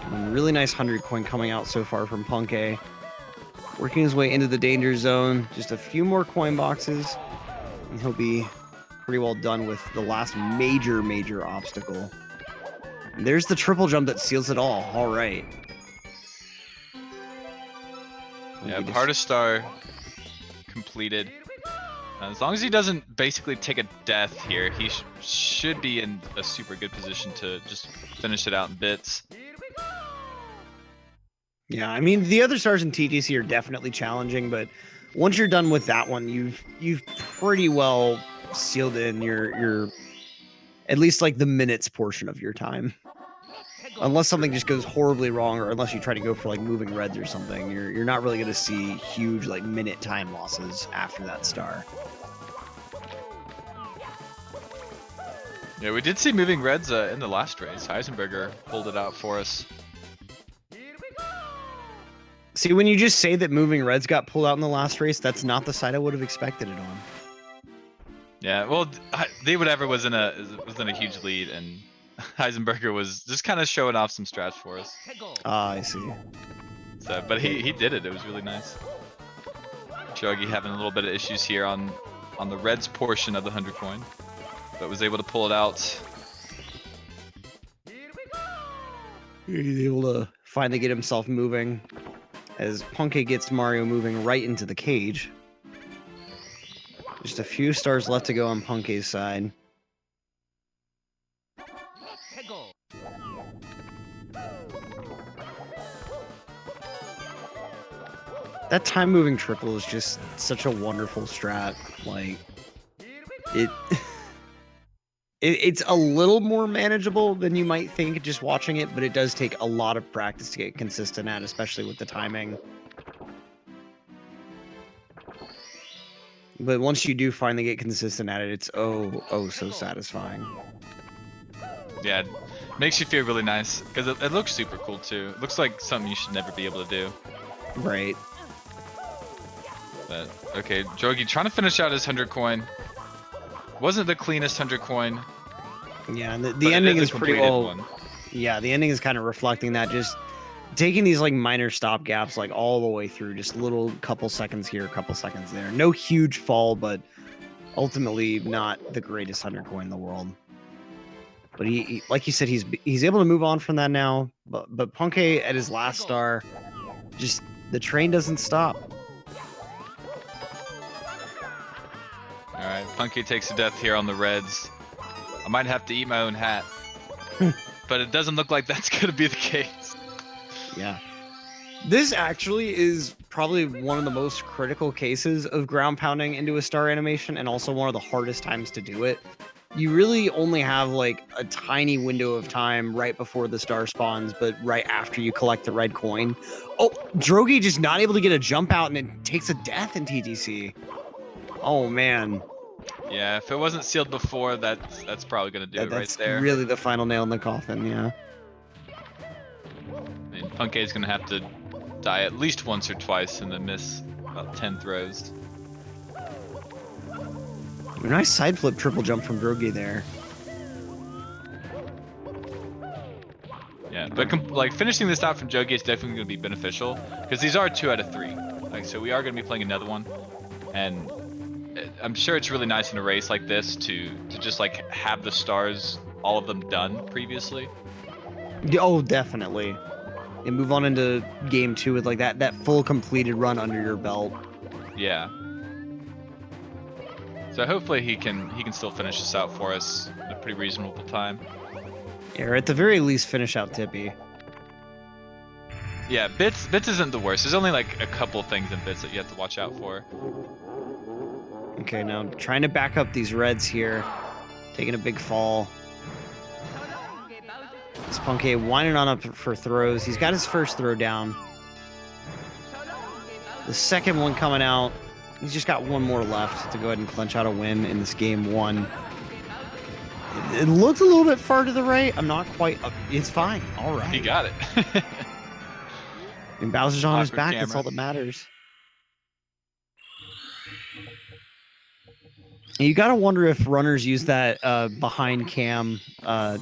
And really nice 100 coin coming out so far from Punkay. Working his way into the danger zone. Just a few more coin boxes. And he'll be pretty well done with the last major obstacle. And there's the triple jump that seals it all. All right. Yeah, hardest star completed. As long as he doesn't basically take a death here, he should be in a super good position to just finish it out in bits. Yeah, I mean, the other stars in TTC are definitely challenging, but once you're done with that one, you've pretty well sealed in your at least like the minutes portion of your time. Unless something just goes horribly wrong, or unless you try to go for like moving reds or something, you're not really going to see huge like minute time losses after that star. Yeah, we did see moving reds in the last race. Heisenberger pulled it out for us. See, when you just say that moving reds got pulled out in the last race, that's not the side I would have expected it on. Yeah, well, They Whatever was in a huge lead, and Heisenberger was just kind of showing off some strats for us. Ah, I see. So, but he did it. It was really nice. Drogie having a little bit of issues here on the reds portion of the 100 coin, but was able to pull it out. He's able to finally get himself moving as Punkay gets Mario moving right into the cage. Just a few stars left to go on Punkay's side. That time moving triple is just such a wonderful strat. Like it's a little more manageable than you might think just watching it, but it does take a lot of practice to get consistent at, especially with the timing. But once you do finally get consistent at it, it's oh so satisfying. Yeah, makes you feel really nice because it looks super cool too. It looks like something you should never be able to do. Right. But okay, Drogie trying to finish out his 100 coin. Wasn't the cleanest 100 coin. Yeah, and the ending is pretty well. One. Yeah, the ending is kind of reflecting that, just taking these like minor stop gaps like all the way through, just little couple seconds here, couple seconds there. No huge fall, but ultimately not the greatest 100 coin in the world. But he like you said, he's able to move on from that now. But Punkay at his last star, just the train doesn't stop. All right, Punkay takes a death here on the reds. I might have to eat my own hat, but it doesn't look like that's gonna be the case. Yeah. This actually is probably one of the most critical cases of ground pounding into a star animation, and also one of the hardest times to do it. You really only have like a tiny window of time right before the star spawns, but right after you collect the red coin. Oh, Drogie just not able to get a jump out, and it takes a death in TTC. Oh man. Yeah, if it wasn't sealed before, that's probably gonna do it right there. That's really the final nail in the coffin, yeah. I mean, Punkay's gonna have to die at least once or twice and then miss about 10 throws. A nice side flip triple jump from Drogie there. Yeah, but like finishing this out from Drogie is definitely gonna be beneficial because these are 2 out of 3. Like, so we are gonna be playing another one, and I'm sure it's really nice in a race like this to just like have the stars, all of them done previously. Oh, definitely. And move on into game 2 with like that full completed run under your belt. Yeah. So hopefully he can still finish this out for us in a pretty reasonable time. Yeah, or at the very least finish out Tippy. Yeah, bits isn't the worst. There's only like a couple things in bits that you have to watch out for. Okay, now trying to back up these reds here. Taking a big fall. This Punkay winding on up for throws. He's got his first throw down. The second one coming out. He's just got one more left to go ahead and clinch out a win in this game 1. It looked a little bit far to the right. I'm not quite up. It's fine. All right. He got it. And Bowser's on his back. Camera. That's all that matters. You got to wonder if runners use that behind cam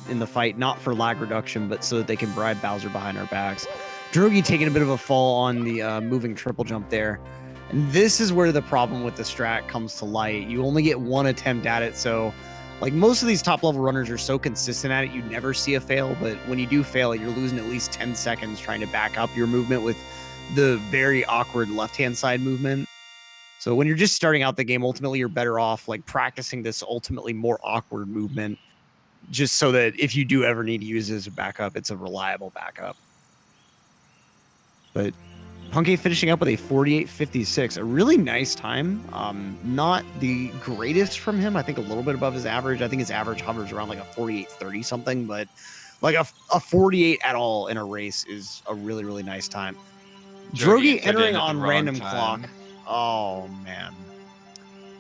in the fight, not for lag reduction, but so that they can bribe Bowser behind our backs. Drogie taking a bit of a fall on the moving triple jump there. And this is where the problem with the strat comes to light. You only get one attempt at it, so like most of these top level runners are so consistent at it, you never see a fail, but when you do fail it, you're losing at least 10 seconds trying to back up your movement with the very awkward left-hand side movement. So when you're just starting out the game, ultimately you're better off like practicing this ultimately more awkward movement, just so that if you do ever need to use it as a backup, it's a reliable backup. But Punky finishing up with a 48.56, a really nice time. Not the greatest from him. I think a little bit above his average. I think his average hovers around like a 48.30 something, but like a 48 at all in a race is a really, really nice time. Drogie entering on random clock. Oh man.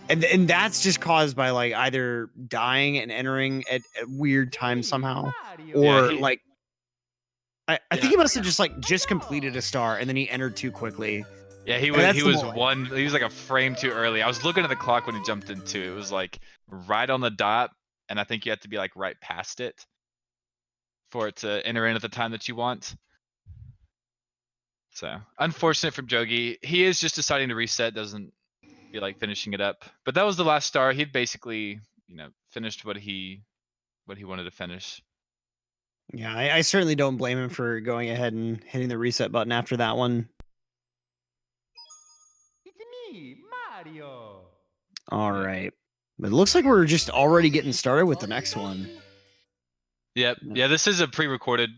And that's just caused by like either dying and entering at weird times somehow, or like I think he must have just completed a star and then he entered too quickly. Yeah, he was like a frame too early. I was looking at the clock when he jumped into it. It was like right on the dot, and I think you have to be like right past it for it to enter in at the time that you want. So unfortunate from Drogie. He is just deciding to reset, doesn't feel like finishing it up. But that was the last star. He'd basically, finished what he wanted to finish. Yeah, I certainly don't blame him for going ahead and hitting the reset button after that one. It's me, Mario. All right. But it looks like we're just already getting started with the next one. Yep. Yeah, this is a pre-recorded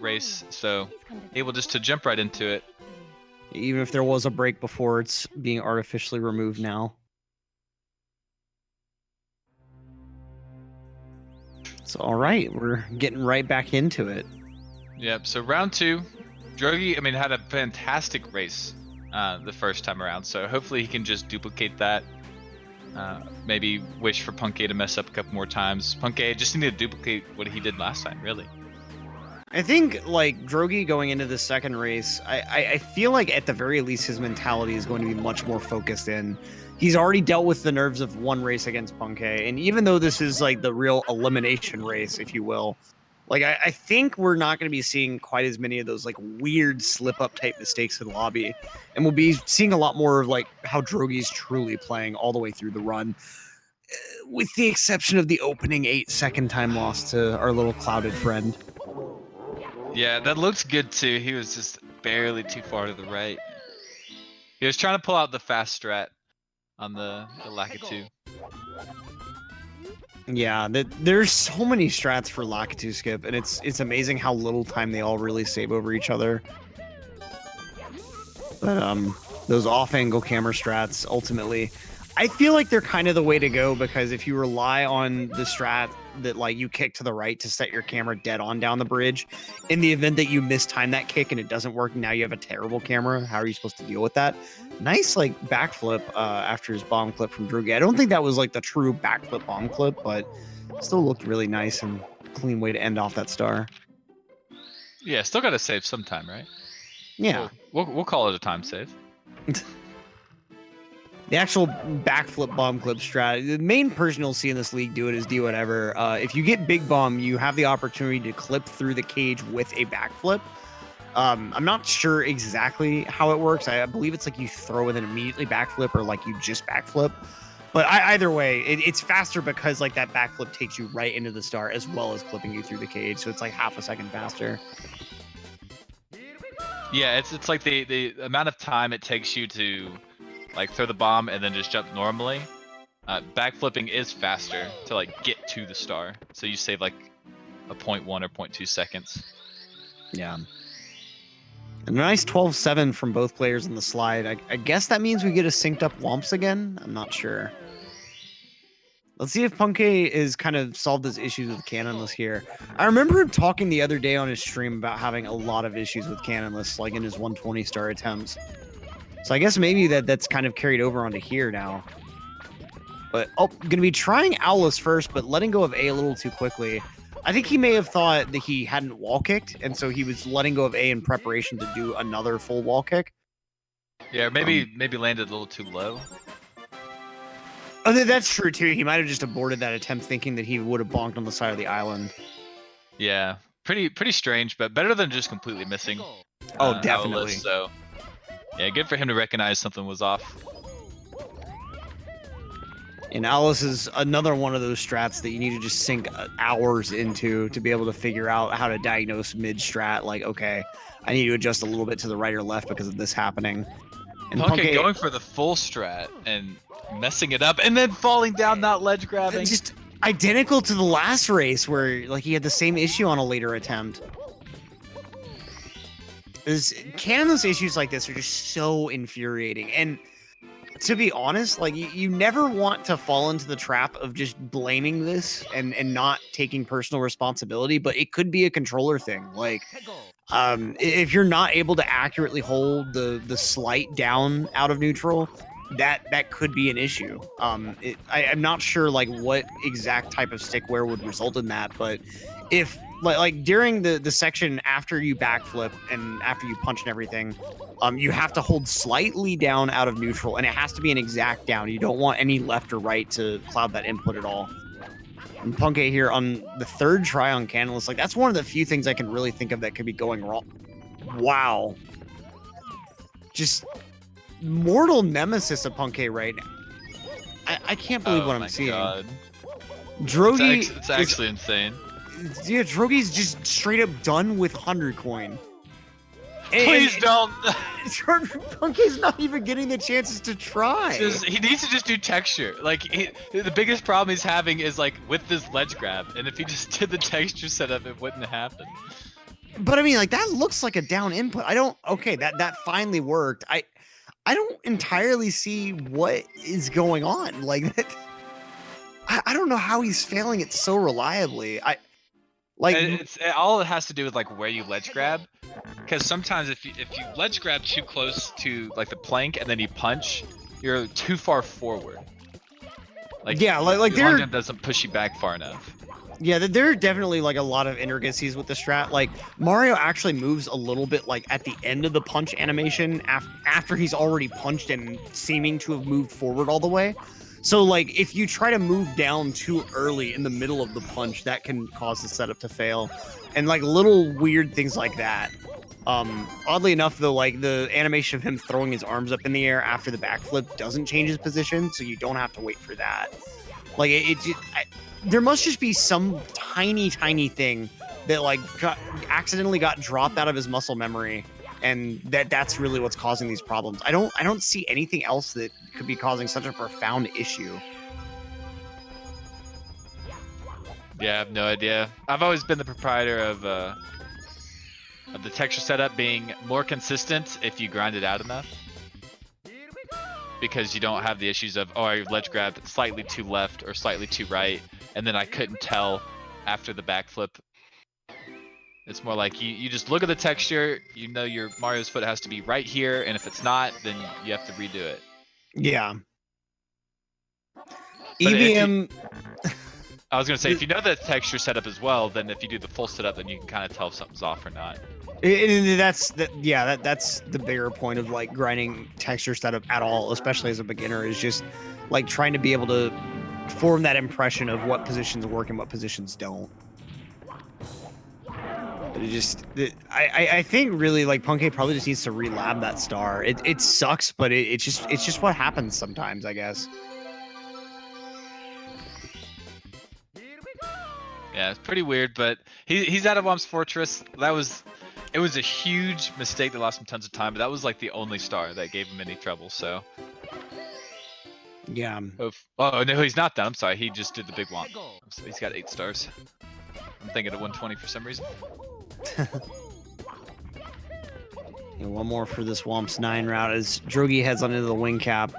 race, so able just to jump right into it. Even if there was a break before, it's being artificially removed now. So, all right, we're getting right back into it. Yep. So round 2, Drogie, had a fantastic race the first time around. So hopefully he can just duplicate that. Maybe wish for Puncay to mess up a couple more times. Puncay just need to duplicate what he did last time, really. I think, like, Drogie going into the second race, I feel like at the very least his mentality is going to be much more focused in. He's already dealt with the nerves of one race against Puncay, and even though this is, like, the real elimination race, if you will, like, I think we're not going to be seeing quite as many of those, like, weird slip-up type mistakes in the lobby, and we'll be seeing a lot more of, like, how Drogie's truly playing all the way through the run, with the exception of the opening 8-second time loss to our little clouded friend. Yeah, that looks good too. He was just barely too far to the right. He was trying to pull out the fast strat on the Lakitu. Yeah, there's so many strats for Lakitu skip, and it's amazing how little time they all really save over each other. But those off-angle camera strats, ultimately, I feel like they're kind of the way to go, because if you rely on the strat that like you kick to the right to set your camera dead on down the bridge, in the event that you mistime that kick and it doesn't work, now you have a terrible camera. How are you supposed to deal with that? Nice like backflip after his bomb clip from Drogie. I don't think that was like the true backflip bomb clip, but still looked really nice and clean way to end off that star. Yeah, still got to save some time, right? Yeah, we'll call it a time save. The actual backflip bomb clip strat, the main person you'll see in this league do it is do whatever. If you get big bomb, you have the opportunity to clip through the cage with a backflip. I'm not sure exactly how it works. I believe it's like you throw it and immediately backflip, or like you just backflip. But either way, it's faster because like that backflip takes you right into the star as well as clipping you through the cage. So it's like half a second faster. Yeah, it's like the amount of time it takes you to like throw the bomb and then just jump normally. Backflipping is faster to like get to the star, so you save like a 0.1 or 0.2 seconds. Yeah. A nice 12-7 from both players in the slide. I guess that means we get a synced up Whomps again. I'm not sure. Let's see if Puncay is kind of solved his issues with Cannonless here. I remember him talking the other day on his stream about having a lot of issues with Cannonless, like in his 120 star attempts. So I guess maybe that's kind of carried over onto here now. But, gonna be trying Owless first, but letting go of A little too quickly. I think he may have thought that he hadn't wall kicked, and so he was letting go of A in preparation to do another full wall kick. Yeah, maybe landed a little too low. Oh, that's true too. He might have just aborted that attempt thinking that he would have bonked on the side of the island. Yeah, pretty strange, but better than just completely missing. Oh, Alice, definitely. so yeah, good for him to recognize something was off. And Alice is another one of those strats that you need to just sink hours into to be able to figure out how to diagnose mid-strat. Like, okay, I need to adjust a little bit to the right or left because of this happening. And Puncay going for the full strat and messing it up, and then falling down, not ledge grabbing. Just identical to the last race where like he had the same issue on a later attempt. Canon's issues like this are just so infuriating. And to be honest, like you never want to fall into the trap of just blaming this and not taking personal responsibility, but it could be a controller thing. Like if you're not able to accurately hold the slight down out of neutral, that could be an issue. I'm not sure like what exact type of stick wear would result in that, but if like during the section after you backflip and after you punch and everything, you have to hold slightly down out of neutral, and it has to be an exact down. You don't want any left or right to cloud that input at all. And Puncay here on the third try on Canonless, like that's one of the few things I can really think of that could be going wrong. Wow. Just mortal nemesis of Puncay right now. I can't believe what I'm seeing. God. Drogie It's actually insane. Yeah, Drogie's just straight up done with 100 coin. Please don't. Puncay's not even getting the chances to try. He needs to just do texture. Like the biggest problem he's having is like with this ledge grab, and if he just did the texture setup, it wouldn't happen. But I mean, like that looks like a down input. Okay, that finally worked. I don't entirely see what is going on. Like that, I don't know how he's failing it so reliably. All it has to do with like where you ledge grab, because sometimes if you ledge grab too close to like the plank and then you punch, you're too far forward. Like yeah, like the long jump doesn't push you back far enough. Yeah, there are definitely like a lot of intricacies with the strat. Like Mario actually moves a little bit like at the end of the punch animation after he's already punched and seeming to have moved forward all the way. So like if you try to move down too early in the middle of the punch, that can cause the setup to fail. And like little weird things like that. Oddly enough though, like the animation of him throwing his arms up in the air after the backflip doesn't change his position, so you don't have to wait for that. Like there must just be some tiny thing that like accidentally got dropped out of his muscle memory, and that's really what's causing these problems. I don't see anything else that could be causing such a profound issue. Yeah, I have no idea. I've always been the proprietor of the texture setup being more consistent if you grind it out enough. Because you don't have the issues of, oh, I ledge grabbed slightly too left or slightly too right, and then I couldn't tell after the backflip. It's more like you just look at the texture, you know your Mario's foot has to be right here, and if it's not, then you have to redo it. Yeah. But EBM... I was going to say, if you know the texture setup as well, then if you do the full setup, then you can kind of tell if something's off or not. That's the bigger point of like grinding texture setup at all, especially as a beginner, is just like trying to be able to form that impression of what positions work and what positions don't. I think really like Puncay probably just needs to relab that star. It sucks, but it's just what happens sometimes, I guess. Yeah, it's pretty weird, but he's out of Whomp's Fortress. It was a huge mistake that lost him tons of time, but that was like the only star that gave him any trouble, so. Yeah. Oh, no, he's not that. I'm sorry. He just did the big Whomp. So he's got 8 stars. I'm thinking of 120 for some reason. Yeah, one more for this Whomp's 9 route as Drogie heads on into the wing cap.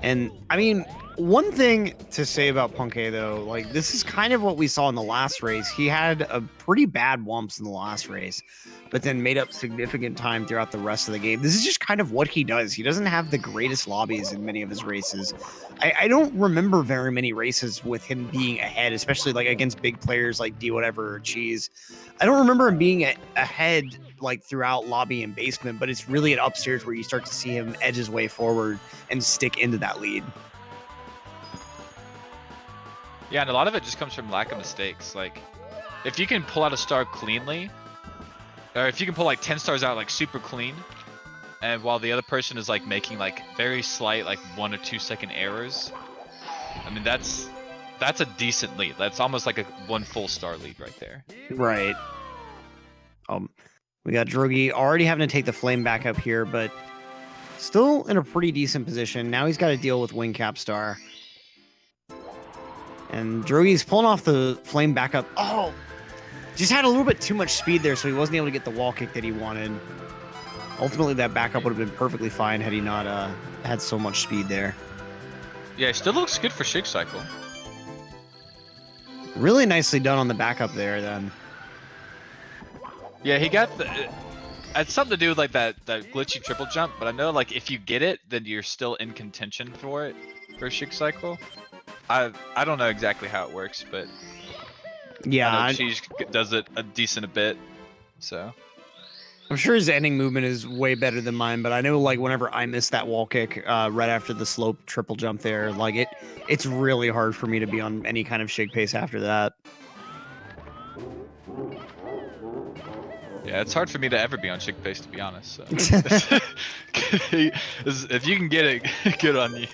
And I mean, one thing to say about Puncay though, like this is kind of what we saw in the last race. He had a pretty bad Whomps in the last race, but then made up significant time throughout the rest of the game. This is just kind of what he does. He doesn't have the greatest lobbies in many of his races. I don't remember very many races with him being ahead, especially like against big players like D whatever or Cheese. I don't remember him being ahead like throughout lobby and basement, but it's really at upstairs where you start to see him edge his way forward and stick into that lead. Yeah, and a lot of it just comes from lack of mistakes. Like, if you can pull out a star cleanly, or if you can pull like 10 stars out like super clean, and while the other person is like making like very slight like 1 or 2 second errors, I mean that's a decent lead. That's almost like a 1 full star lead right there. Right. We got Drogie already having to take the flame back up here, but still in a pretty decent position. Now he's got to deal with Wing Cap Star. And Drogie's pulling off the flame back up. Oh! Just had a little bit too much speed there, so he wasn't able to get the wall kick that he wanted. Ultimately, that backup would have been perfectly fine had he not had so much speed there. Yeah, it still looks good for Shake Cycle. Really nicely done on the backup there, then. Yeah, he got the... It's something to do with like that glitchy triple jump, but I know like if you get it, then you're still in contention for it for Shake Cycle. I don't know exactly how it works, but yeah, I know Cheese does it a decent bit, so. I'm sure his ending movement is way better than mine, but I know like whenever I miss that wall kick right after the slope triple jump there, like it's really hard for me to be on any kind of shake pace after that. Yeah, it's hard for me to ever be on shake pace, to be honest. So. If you can get it, good on you.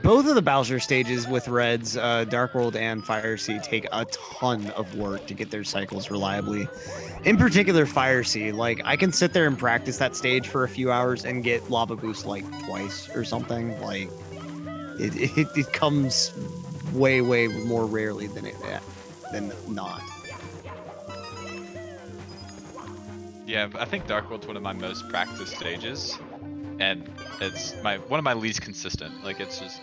Both of the Bowser stages with Reds, Dark World and Fire Sea, take a ton of work to get their cycles reliably. In particular, Fire Sea, like I can sit there and practice that stage for a few hours and get Lava Boost like twice or something. Like it comes way more rarely than not. Yeah, I think Dark World's one of my most practiced stages. And it's one of my least consistent. Like it's just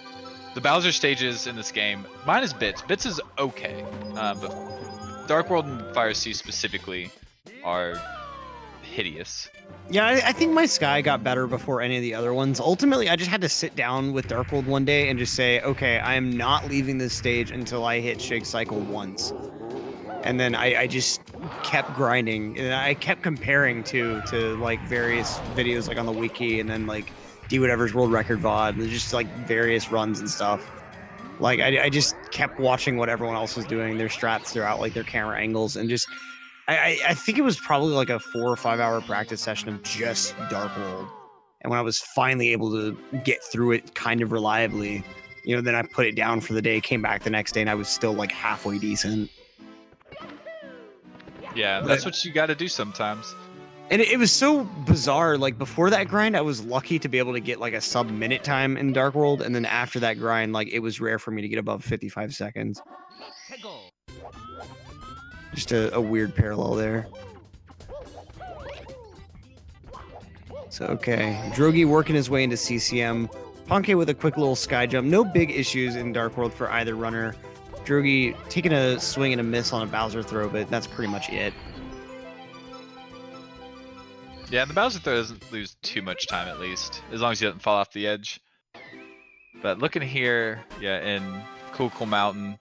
the Bowser stages in this game. Mine is Bits. Bits is okay, but Dark World and Fire Sea specifically are hideous. Yeah, I think my Sky got better before any of the other ones. Ultimately, I just had to sit down with Dark World one day and just say, okay, I am not leaving this stage until I hit Shake Cycle once. And then I just kept grinding, and I kept comparing to like various videos like on the wiki, and then like D Whatever's World Record VOD, and just like various runs and stuff. Like I just kept watching what everyone else was doing, their strats throughout, like their camera angles, and just I think it was probably like a 4 or 5 hour practice session of just Dark World. And when I was finally able to get through it kind of reliably, you know, then I put it down for the day, came back the next day, and I was still like halfway decent. Yeah, that's what you got to do sometimes. And it was so bizarre. Like before that grind, I was lucky to be able to get like a sub-minute time in Dark World, and then after that grind, like it was rare for me to get above 55 seconds. Just a weird parallel there. So okay, Drogie working his way into CCM. Puncay with a quick little sky jump. No big issues in Dark World for either runner. Drogie taking a swing and a miss on a Bowser throw, but that's pretty much it. Yeah, the Bowser throw doesn't lose too much time at least, as long as he doesn't fall off the edge. But looking here, yeah, in Cool Mountain.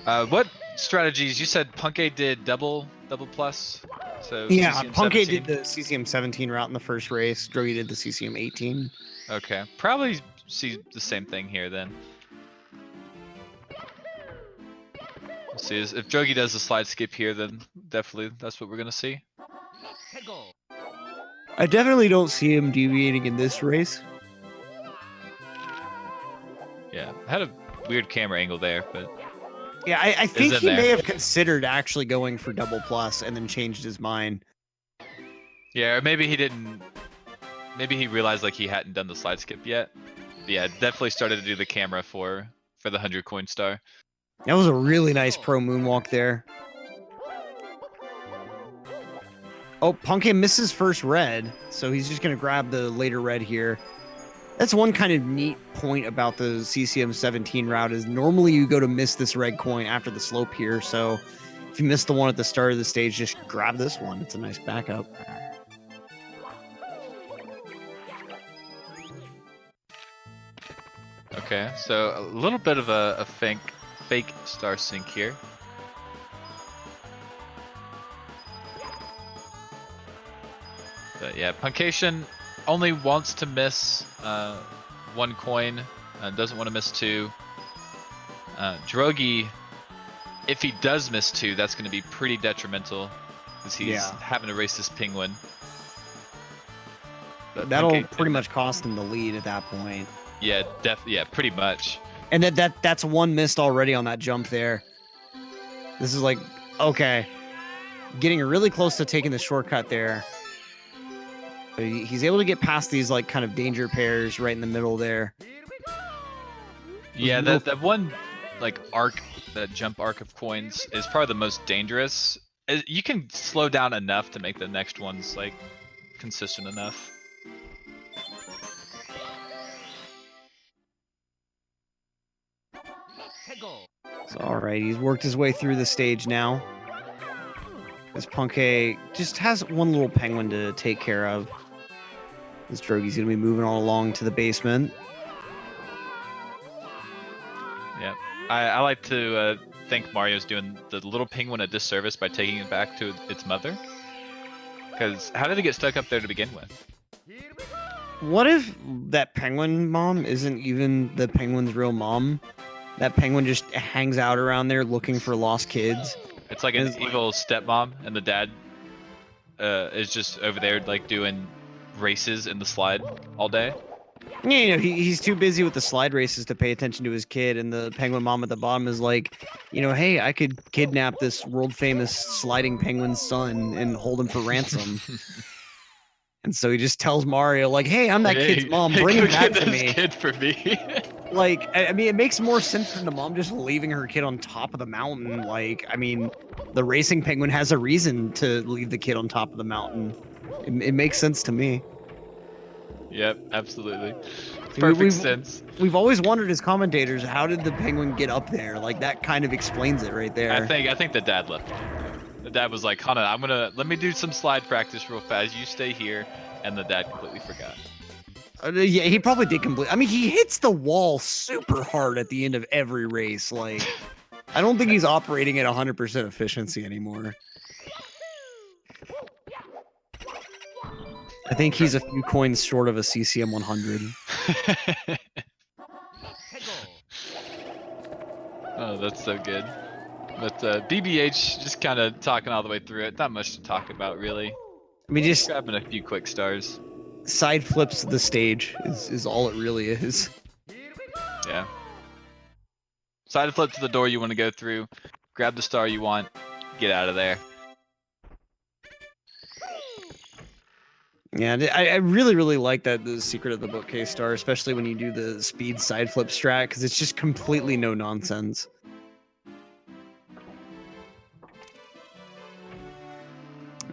What strategies? You said Puncay did double plus? So yeah, CCM Puncay 17? did the CCM 17 route in the first race. Drogie did the CCM 18. Okay, probably see the same thing here then. Let's see, if Drogie does the slide skip here, then definitely that's what we're gonna see. I definitely don't see him deviating in this race. Yeah, I had a weird camera angle there, but yeah, I think he there. may have considered actually going for double plus and then changed his mind. Yeah, or maybe he didn't. Maybe he realized like he hadn't done the slide skip yet. But yeah, definitely started to do the camera for the 100 coin star. That was a really nice pro moonwalk there. Oh, Puncay misses first red, so he's just going to grab the later red here. That's one kind of neat point about the CCM 17 route is normally you go to miss this red coin after the slope here, so if you miss the one at the start of the stage, just grab this one. It's a nice backup. Okay, so a little bit of a fake star sync here. But yeah, puncayshun only wants to miss 1 coin Doesn't want to miss 2. Drogie, if he does miss 2, that's going to be pretty detrimental because he's having to race this penguin. But that'll pretty much cost him the lead at that point. Yeah, pretty much. And that's one missed already on that jump there. This is like, okay, getting really close to taking the shortcut there. But he's able to get past these like kind of danger pairs right in the middle there. Yeah, that one like arc, that jump arc of coins is probably the most dangerous. You can slow down enough to make the next ones like consistent enough. So, all right, he's worked his way through the stage now. As Punkay just has one little penguin to take care of. This Drogie's gonna be moving on along to the basement. Yeah, I like to think Mario's doing the little penguin a disservice by taking it back to its mother. Because how did it get stuck up there to begin with? What if that penguin mom isn't even the penguin's real mom? That penguin just hangs out around there looking for lost kids. It's like an evil stepmom, and the dad is just over there like doing races in the slide all day. Yeah, you know, he's too busy with the slide races to pay attention to his kid, and the penguin mom at the bottom is like, you know, hey, I could kidnap this world famous sliding penguin's son and hold him for ransom. And so he just tells Mario, like, hey, I'm that kid's mom, bring him back to me. Kid for me. Like, I mean, it makes more sense than the mom just leaving her kid on top of the mountain. Like, I mean, the racing penguin has a reason to leave the kid on top of the mountain. It makes sense to me. Yep, absolutely. Perfect sense. We've always wondered as commentators, how did the penguin get up there? Like, that kind of explains it right there. I think the dad left it there. The dad was like, Hana, let me do some slide practice real fast. You stay here. And the dad completely forgot. Yeah, he probably did completely. I mean, he hits the wall super hard at the end of every race. Like, I don't think he's operating at 100% efficiency anymore. I think he's a few coins short of a CCM 100. Oh, that's so good. But BBH just kind of talking all the way through it. Not much to talk about, really. I mean, just grabbing a few quick stars. Side flips the stage is all it really is. Yeah. Side flip to the door you want to go through. Grab the star you want. Get out of there. Yeah, I really, really like that, the secret of the bookcase star, especially when you do the speed side flip strat, because it's just completely no nonsense.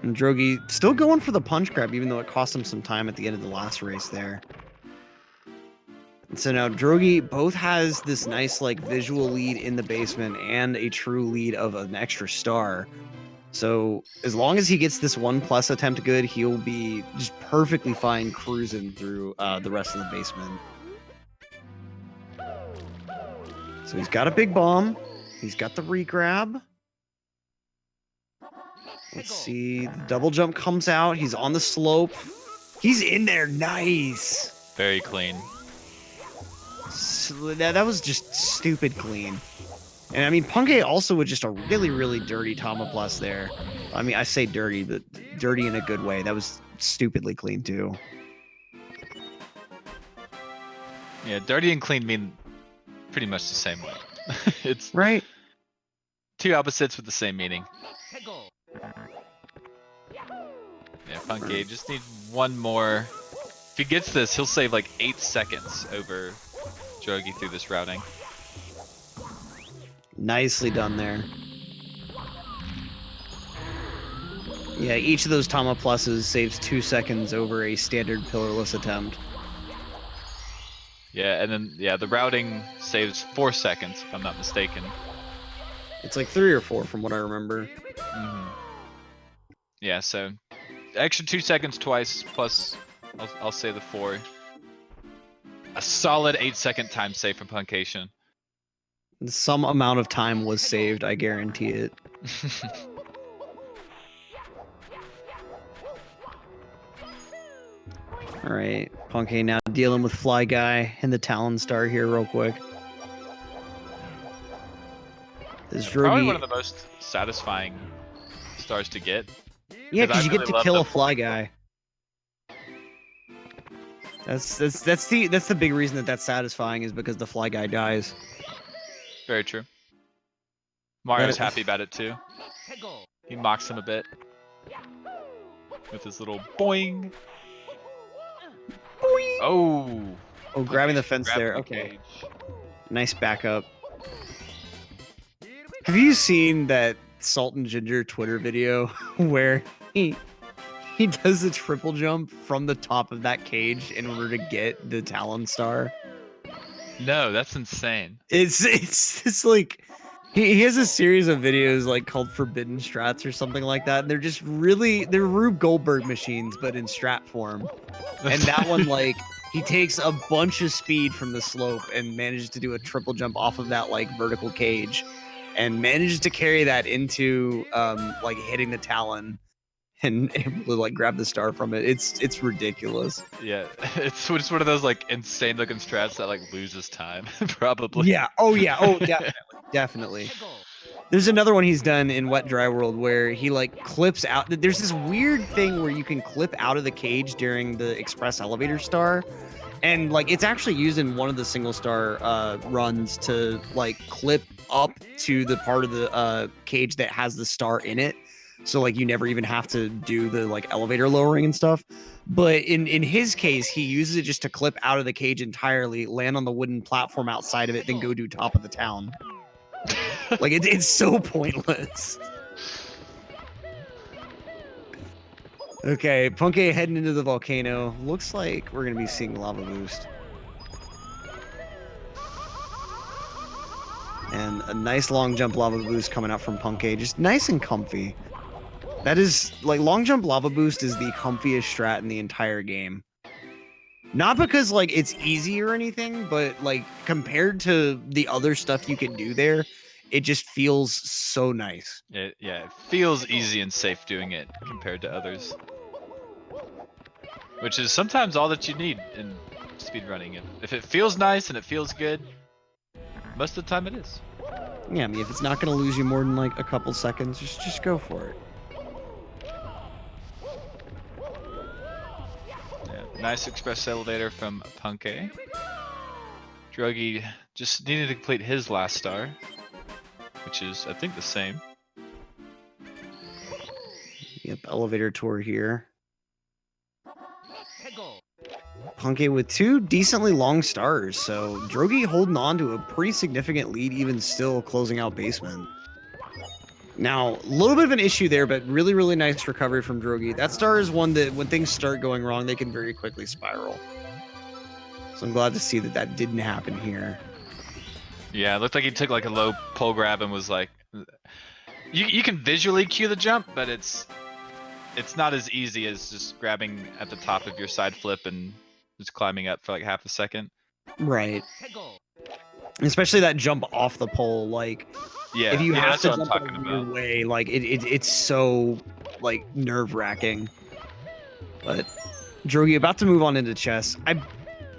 And Drogie still going for the punch grab, even though it cost him some time at the end of the last race there. And so now Drogie both has this nice like visual lead in the basement and a true lead of an extra star. So as long as he gets this 1+ attempt good, he'll be just perfectly fine cruising through the rest of the basement. So he's got a big bomb. He's got the regrab. Let's see. The double jump comes out. He's on the slope. He's in there. Nice. Very clean. So that was just stupid clean. And I mean, Punkay also with just a really, really dirty Tama Plus there. I mean, I say dirty, but dirty in a good way. That was stupidly clean too. Yeah, dirty and clean mean pretty much the same way. It's right. Two opposites with the same meaning. Yeah, Punkay just needs one more. If he gets this, he'll save like 8 seconds over Drogie through this routing. Nicely done there. Yeah, each of those Tama Pluses saves 2 seconds over a standard pillarless attempt. Yeah, and then the routing saves 4 seconds, if I'm not mistaken. It's like 3 or 4 from what I remember. Mm-hmm. Yeah, so extra 2 seconds twice, plus I'll say the 4. A solid 8-second time save from puncayshun. Some amount of time was saved, I guarantee it. All right, Punkay now dealing with Fly Guy and the Talon Star here real quick. This Probably one Drogie, of the most satisfying stars to get. yeah, 'cause I because you really get to love kill the- a Fly Guy. That's the big reason that's satisfying is because the Fly Guy dies. Very true. Mario's That- happy about it too. He mocks him a bit with his little boing. Boing. Oh. Oh, grabbing the fence Grabbing there. the Okay, cage. nice backup. Have you seen that Salt and Ginger Twitter video where he does a triple jump from the top of that cage in order to get the Talon Star? No, that's insane. It's like he has a series of videos like called Forbidden Strats or something like that, and they're just they're Rube Goldberg machines but in strat form. And that one, like, he takes a bunch of speed from the slope and manages to do a triple jump off of that like vertical cage, and manages to carry that into like hitting the Talon and able to like grab the star from it. It's ridiculous. Yeah, it's just one of those like insane looking strats that like loses time, probably. Yeah. Oh yeah. Oh, definitely. There's another one he's done in Wet Dry World where he like clips out. There's this weird thing where you can clip out of the cage during the Express Elevator Star, and like it's actually used in one of the single star runs to like clip up to the part of the cage that has the star in it. So like you never even have to do the like elevator lowering and stuff. But in his case, he uses it just to clip out of the cage entirely, land on the wooden platform outside of it, then go do top of the town. Like it's so pointless. Okay, Punkay heading into the volcano. Looks like we're gonna be seeing lava boost. And a nice long jump lava boost coming out from Punkay, just nice and comfy. That is like long jump lava boost is the comfiest strat in the entire game. Not because like it's easy or anything, but like compared to the other stuff you can do there, it just feels so nice. Yeah, it feels easy and safe doing it compared to others. Which is sometimes all that you need in speedrunning. If it feels nice and it feels good, most of the time it is. Yeah, I mean if it's not gonna lose you more than like a couple seconds, just go for it. Yeah, nice express elevator from Punkay. Drogie just needed to complete his last star, which is, I think, the same. Yep, elevator tour here. Punkay with two decently long stars, so Drogie holding on to a pretty significant lead, even still closing out basement. Now, a little bit of an issue there, but really, really nice recovery from Drogie. That star is one that when things start going wrong, they can very quickly spiral. So I'm glad to see that that didn't happen here. Yeah, it looked like he took like a low pull grab and was like, you can visually cue the jump, but it's not as easy as just grabbing at the top of your side flip and just climbing up for like half a second. Right. Especially that jump off the pole, like Yeah, if you yeah, have that's to what I'm jump in talking a weird about. way, like it's so like nerve-wracking. But Drogie about to move on into chess. I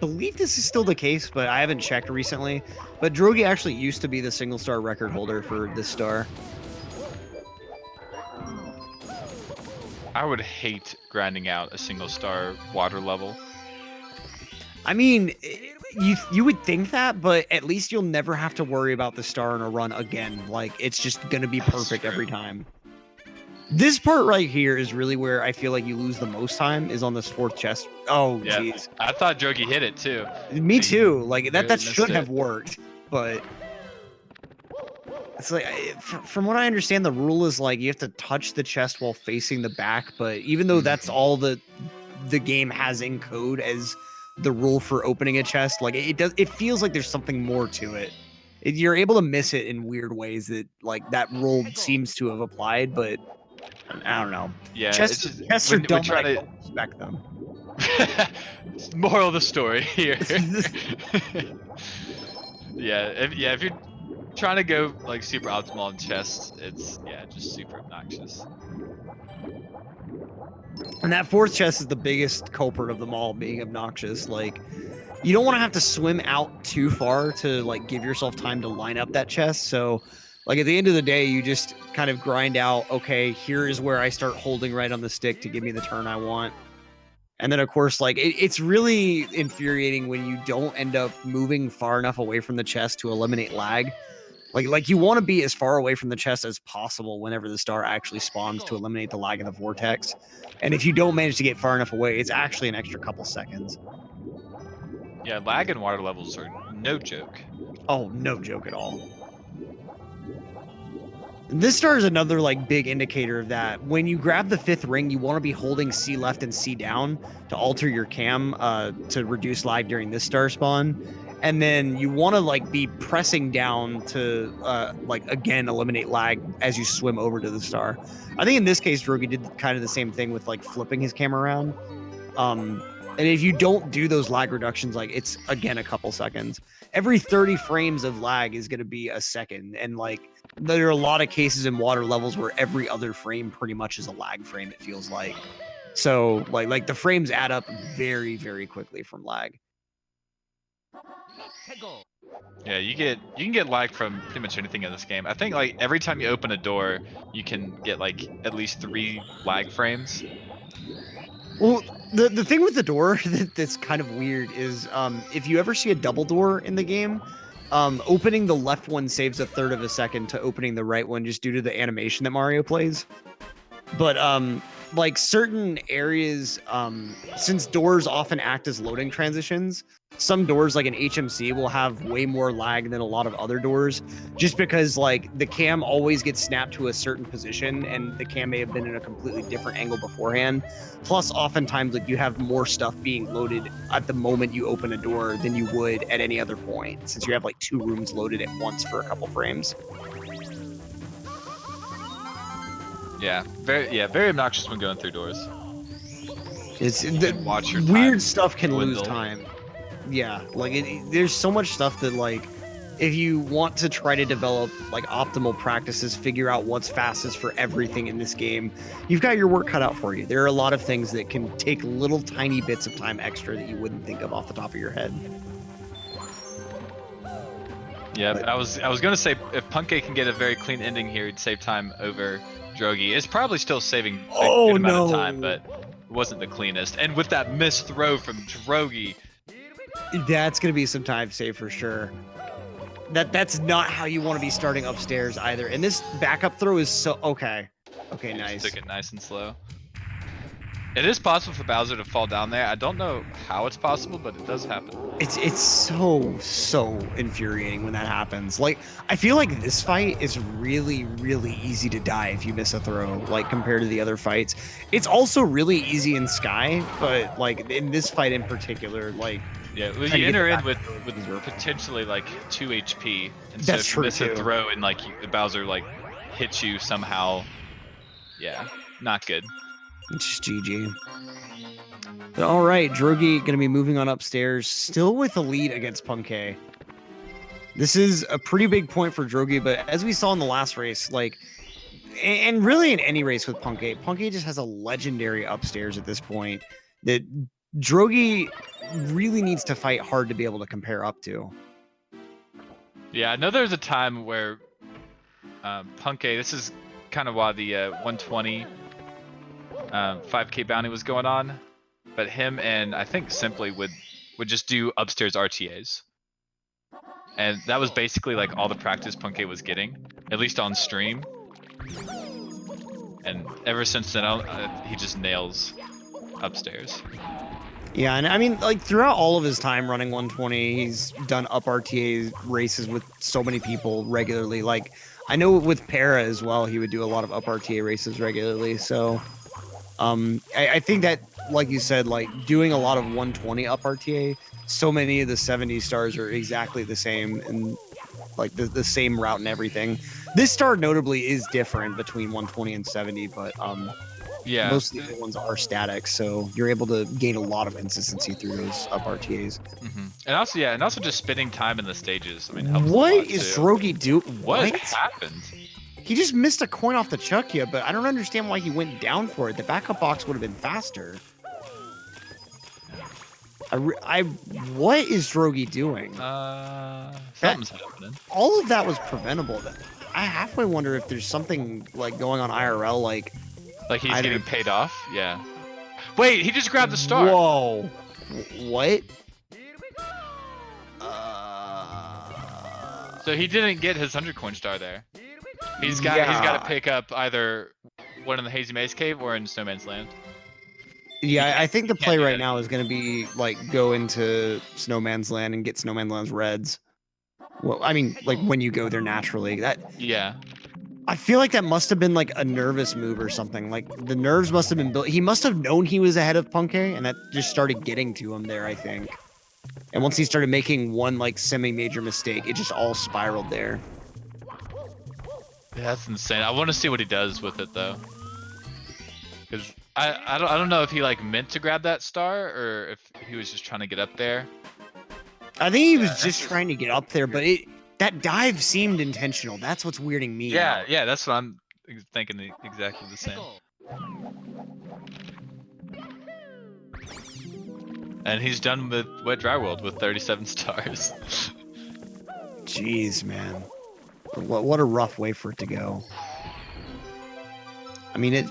believe this is still the case, but I haven't checked recently. But Drogie actually used to be the single star record holder for this star. I would hate grinding out a single star water level. I mean, you would think that, but at least you'll never have to worry about the star in a run again. Like it's just gonna be perfect every time. This part right here is really where I feel like you lose the most time, is on this fourth chest. Oh, Yeah, jeez. I thought Drogie hit it too. Me too. Like that really should missed have it. worked, but it's like from what I understand, the rule is like you have to touch the chest while facing the back. But even though that's all the game has in code as the rule for opening a chest, like it feels like there's something more to it. You're able to miss it in weird ways that like that rule seems to have applied, but I don't know. Yeah, Chests are when dumb. trying I to don't respect them. moral of the story here. If you're trying to go like super optimal on chests, it's just super obnoxious. And that fourth chest is the biggest culprit of them all, being obnoxious. Like, you don't want to have to swim out too far to like give yourself time to line up that chest. So, like at the end of the day, you just kind of grind out, okay, here is where I start holding right on the stick to give me the turn I want. And then of course, like it's really infuriating when you don't end up moving far enough away from the chest to eliminate lag. Like you want to be as far away from the chest as possible whenever the star actually spawns to eliminate the lag in the vortex. And if you don't manage to get far enough away, it's actually an extra couple seconds. Yeah, lag and water levels are no joke. Oh, no joke at all. This star is another like big indicator of that. When you grab the fifth ring, you want to be holding C left and C down to alter your cam to reduce lag during this star spawn. And then you want to like be pressing down to like again eliminate lag as you swim over to the star. I think in this case, Drogie did kind of the same thing with like flipping his camera around. And if you don't do those lag reductions, like it's again a couple seconds. Every 30 frames of lag is going to be a second, and like there are a lot of cases in water levels where every other frame pretty much is a lag frame. It feels like so like the frames add up very very quickly from lag. Yeah, you can get lag from pretty much anything in this game. I think like every time you open a door, you can get like at least 3 lag frames. Well, the thing with the door that's kind of weird is if you ever see a double door in the game, opening the left one saves a third of a second to opening the right one just due to the animation that Mario plays. But like certain areas, since doors often act as loading transitions, some doors like an HMC will have way more lag than a lot of other doors, just because like the cam always gets snapped to a certain position and the cam may have been in a completely different angle beforehand. Plus, oftentimes like you have more stuff being loaded at the moment you open a door than you would at any other point, since you have like 2 rooms loaded at once for a couple frames. Yeah, very obnoxious when going through doors. It's watch your weird time stuff can lose dwindle. time. Yeah, like there's so much stuff that like if you want to try to develop like optimal practices, figure out what's fastest for everything in this game, you've got your work cut out for you. There are a lot of things that can take little tiny bits of time extra that you wouldn't think of off the top of your head. Yeah, but I was gonna say if Puncay can get a very clean ending here, he'd save time over Drogie. It's probably still saving a good amount of time, but it wasn't the cleanest. And with that missed throw from Drogie, that's gonna be some time saved for sure. That's not how you want to be starting upstairs either. And this backup throw is so okay. Okay, he nice. just took it nice and slow. It is possible for Bowser to fall down there. I don't know how it's possible, but it does happen. It's so infuriating when that happens. Like I feel like this fight is really easy to die if you miss a throw, like compared to the other fights. It's also really easy in Sky, but like in this fight in particular, like yeah, well, you enter in with potentially like 2 HP, and so if you miss a throw and like Bowser like hits you somehow, yeah, not good. It's just GG. But all right, Drogie going to be moving on upstairs, still with a lead against Puncay. This is a pretty big point for Drogie, but as we saw in the last race, like, and really in any race with Puncay just has a legendary upstairs at this point that Drogie really needs to fight hard to be able to compare up to. Yeah, I know there's a time where Puncay, this is kind of why the 120 5K bounty was going on, but him and I think Simply would just do upstairs RTAs, and that was basically like all the practice Puncay was getting, at least on stream. And ever since then, he just nails upstairs. Yeah, and I mean, like throughout all of his time running 120, he's done up RTA races with so many people regularly. Like I know with Para as well, he would do a lot of up RTA races regularly. So I think that, like you said, like doing a lot of 120 up RTA, so many of the 70 stars are exactly the same and like the same route and everything. This star notably is different between 120 and 70, but yeah, most of the other ones are static, so you're able to gain a lot of consistency through those up RTAs. And also just spending time in the stages. I mean, helps what a lot is too. Drogie do? What happened? He just missed a coin off the Chuckya, but I don't understand why he went down for it. The backup box would have been faster. What is Drogie doing? Something's happening. All of that was preventable. I halfway wonder if there's something like going on IRL, like he's either- getting paid off. Yeah. Wait, he just grabbed the star. Whoa. What? So he didn't get his 100 coin star there. He's got to pick up either one in the Hazy Maze Cave or in Snowman's Land. Yeah, I think the play do right that. now is going to be like go into Snowman's Land and get Snowman's Land's reds. Well, I mean, like when you go there naturally. Yeah. I feel like that must have been like a nervous move or something. Like the nerves must have been built. He must have known he was ahead of Punkay, and that just started getting to him there, I think. And once he started making one like semi-major mistake, it just all spiraled there. Yeah, that's insane. I want to see what he does with it though. Because I don't know if he like meant to grab that star or if he was just trying to get up there. I think he was just trying to get up there, but that dive seemed intentional. That's what's weirding me out. Yeah, that's what I'm thinking exactly the same. And he's done with Wet Dry World with 37 stars. Jeez, man. What a rough way for it to go. I mean,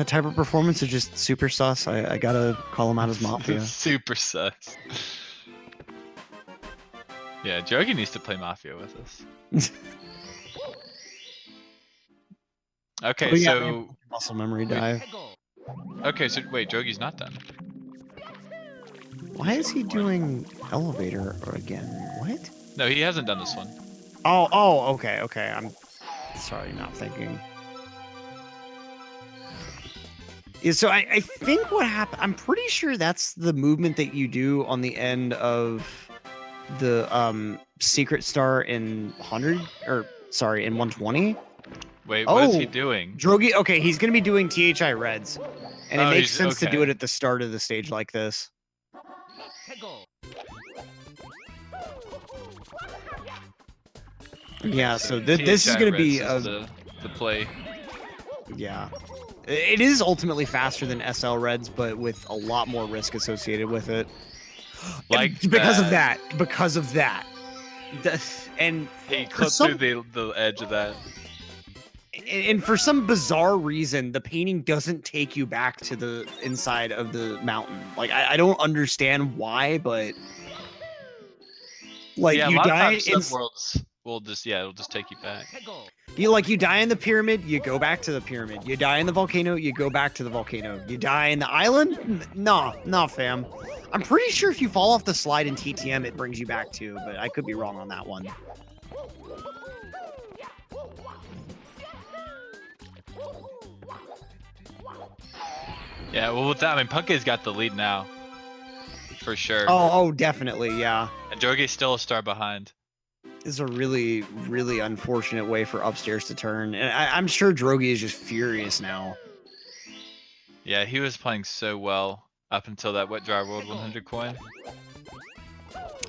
type of performance is just super sus. I gotta call him out as Mafia. Super sus. Yeah, Drogie needs to play Mafia with us. Okay, Oh, yeah, so muscle memory dive. okay, so wait, Drogie's not done. Why is he doing elevator again? What? No, he hasn't done this one. Oh, okay. I'm sorry, not thinking. Yeah, so I think what happened, I'm pretty sure that's the movement that you do on the end of the secret star in 100 or sorry, in 120. Wait, what is he doing? Drogie, okay, he's gonna be doing THI reds, and it Oh, makes sense to do okay. it at the start of the stage like this. Yeah, so this is THI gonna be Reds is the play. yeah. It is ultimately faster than SL Reds, but with a lot more risk associated with it. Like because of that. Because of that. And He for clipped some, through the edge of that. and for some bizarre reason, the painting doesn't take you back to the inside of the mountain. Like I don't understand why, but like Yeah, you a lot die of in times subworlds will just it'll just take you back. you die in the pyramid, you go back to the pyramid. You die in the volcano, you go back to the volcano. You die in the island? Nah, fam. I'm pretty sure if you fall off the slide in TTM, it brings you back too, but I could be wrong on that one. Yeah, well with that, I mean Punkay's got the lead now. For sure. Oh, definitely, yeah. And Drogie's still a star behind. This is a really, really unfortunate way for upstairs to turn. And I'm sure Drogie is just furious now. Yeah, he was playing so well up until that Wet Dry World 100 coin.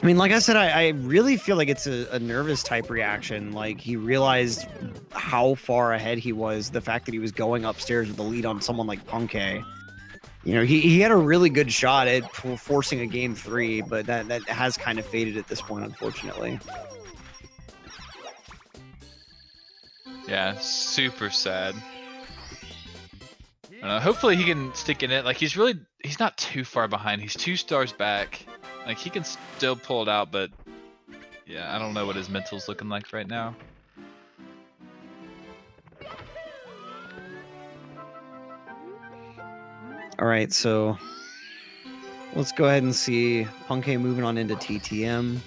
I mean, like I said, I really feel like it's a nervous type reaction. Like he realized how far ahead he was. The fact that he was going upstairs with the lead on someone like Punkay. You know, he had a really good shot at forcing a game 3, but that has kind of faded at this point, unfortunately. Yeah, super sad. Hopefully he can stick in it. Like he's not too far behind. He's 2 stars back. Like he can still pull it out, but yeah, I don't know what his mental's looking like right now. All right, so let's go ahead and see Punkay moving on into TTM.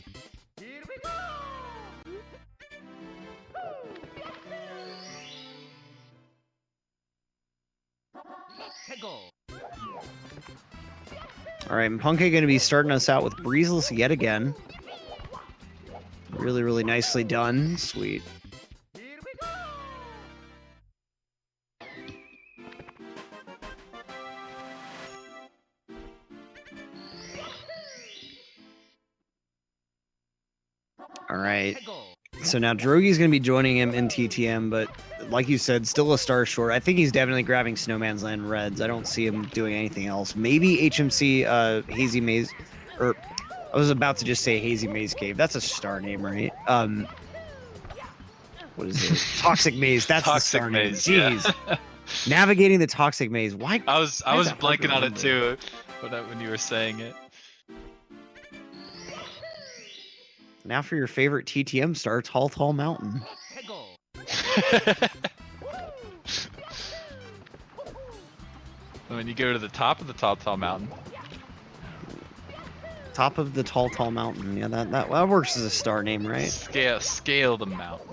All right, and Punkay going to be starting us out with Breezeless yet again. Really, really nicely done. Sweet. All right. So now Drogie's going to be joining him in TTM, but like you said, still a star short. I think he's definitely grabbing Snowman's Land Reds. I don't see him doing anything else. Maybe HMC Hazy Maze, or I was about to just say Hazy Maze Cave. That's a star name, right? What is it? Toxic Maze. That's Toxic the star Maze, name. Jeez. yeah. Navigating the Toxic Maze. Why? I was why is that hard to blanking on it remember? too when you were saying it. Now for your favorite TTM star, Tall Mountain. When you go to the top of the Tall Mountain. Top of the Tall Mountain. Yeah, that works as a star name, right? Scale the mountain.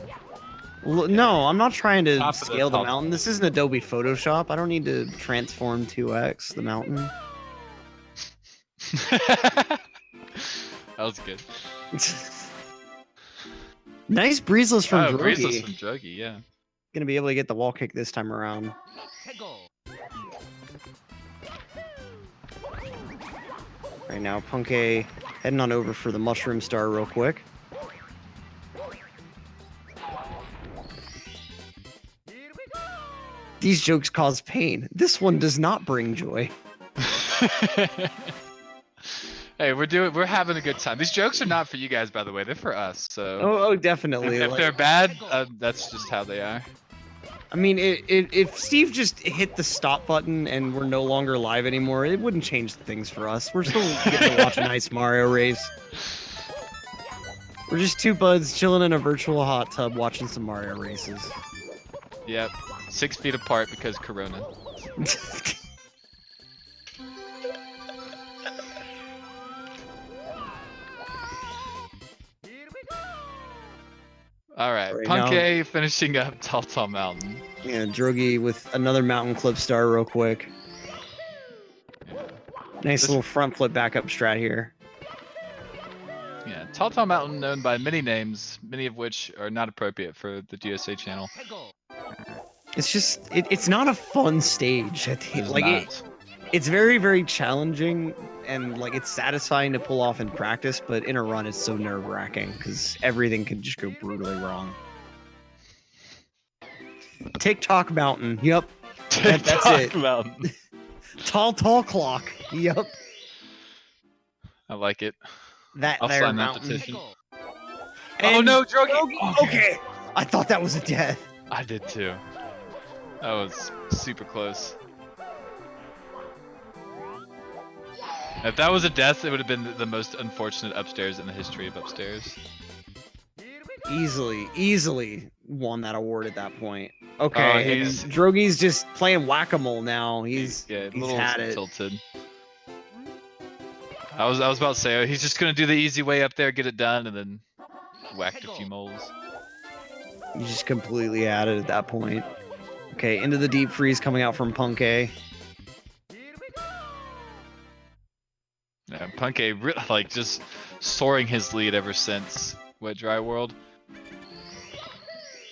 No, I'm not trying to Top of the scale the Tall mountain. This isn't Adobe Photoshop. I don't need to transform 2x the mountain. That was good. Nice breezeless from Oh, Drogie. breezeless from Drogie, yeah. Gonna be able to get the wall kick this time around. Right now, Punkay heading on over for the Mushroom Star real quick. These jokes cause pain. This one does not bring joy. Hey, we're having a good time. These jokes are not for you guys, by the way. They're for us. So Oh, definitely. if like- they're bad, that's just how they are. I mean, if Steve just hit the stop button and we're no longer live anymore, it wouldn't change things for us. We're still getting to watch a nice Mario race. We're just two buds chilling in a virtual hot tub watching some Mario races. Yep, 6 feet apart because Corona. All right, Right now- Punkay finishing up Tall Mountain. Yeah, Drogie with another mountain clip star real quick. Yeah. Nice This- little front flip backup strat here. Yeah, Tall Mountain, known by many names, many of which are not appropriate for the GSA channel. It's just, it's not a fun stage. I think. It's Like, not. it's very, very challenging and like it's satisfying to pull off in practice, but in a run, it's so nerve wracking because everything could just go brutally wrong. TikTok Mountain. Yep. That's it. Tall Mountain. Tall clock. Yep. I like it. That I'll there sign that mountain. petition. Oh And no, Drogie! Okay. I thought that was a death. I did too. That was super close. If that was a death, it would have been the most unfortunate upstairs in the history of upstairs. Easily won that award at that point. Okay, and he's- Drogie's just playing whack-a-mole now. He's a he's little had it. tilted. I was about to say, oh, he's just gonna do the easy way up there, get it done, and then whacked a few moles. He's just completely had it at that point. Okay, into the deep freeze coming out from Punkay. Yeah, Punkay like just soaring his lead ever since Wet Dry World.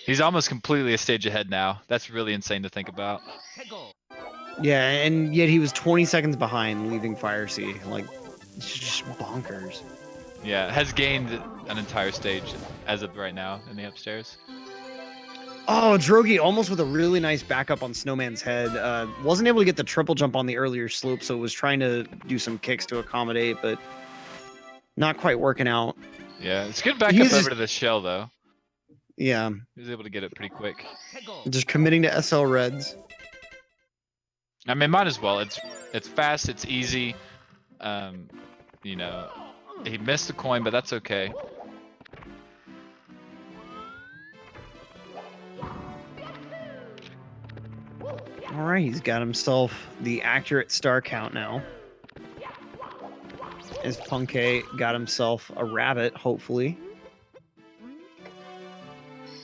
He's almost completely a stage ahead now. That's really insane to think about. Yeah, and yet he was 20 seconds behind leaving Fire Sea. Like, it's just bonkers. Yeah, has gained an entire stage as of right now in the upstairs. Oh, Drogie almost with a really nice backup on Snowman's head. Wasn't able to get the triple jump on the earlier slope, so was trying to do some kicks to accommodate, but not quite working out. Yeah, it's good back He's up just- over to the shell though. Yeah, He was able to get it pretty quick. just committing to SL Reds. I mean, might as well. It's fast. It's easy. You know, he missed the coin, but that's okay. All right, he's got himself the accurate star count now. As Punkay got himself a rabbit, hopefully.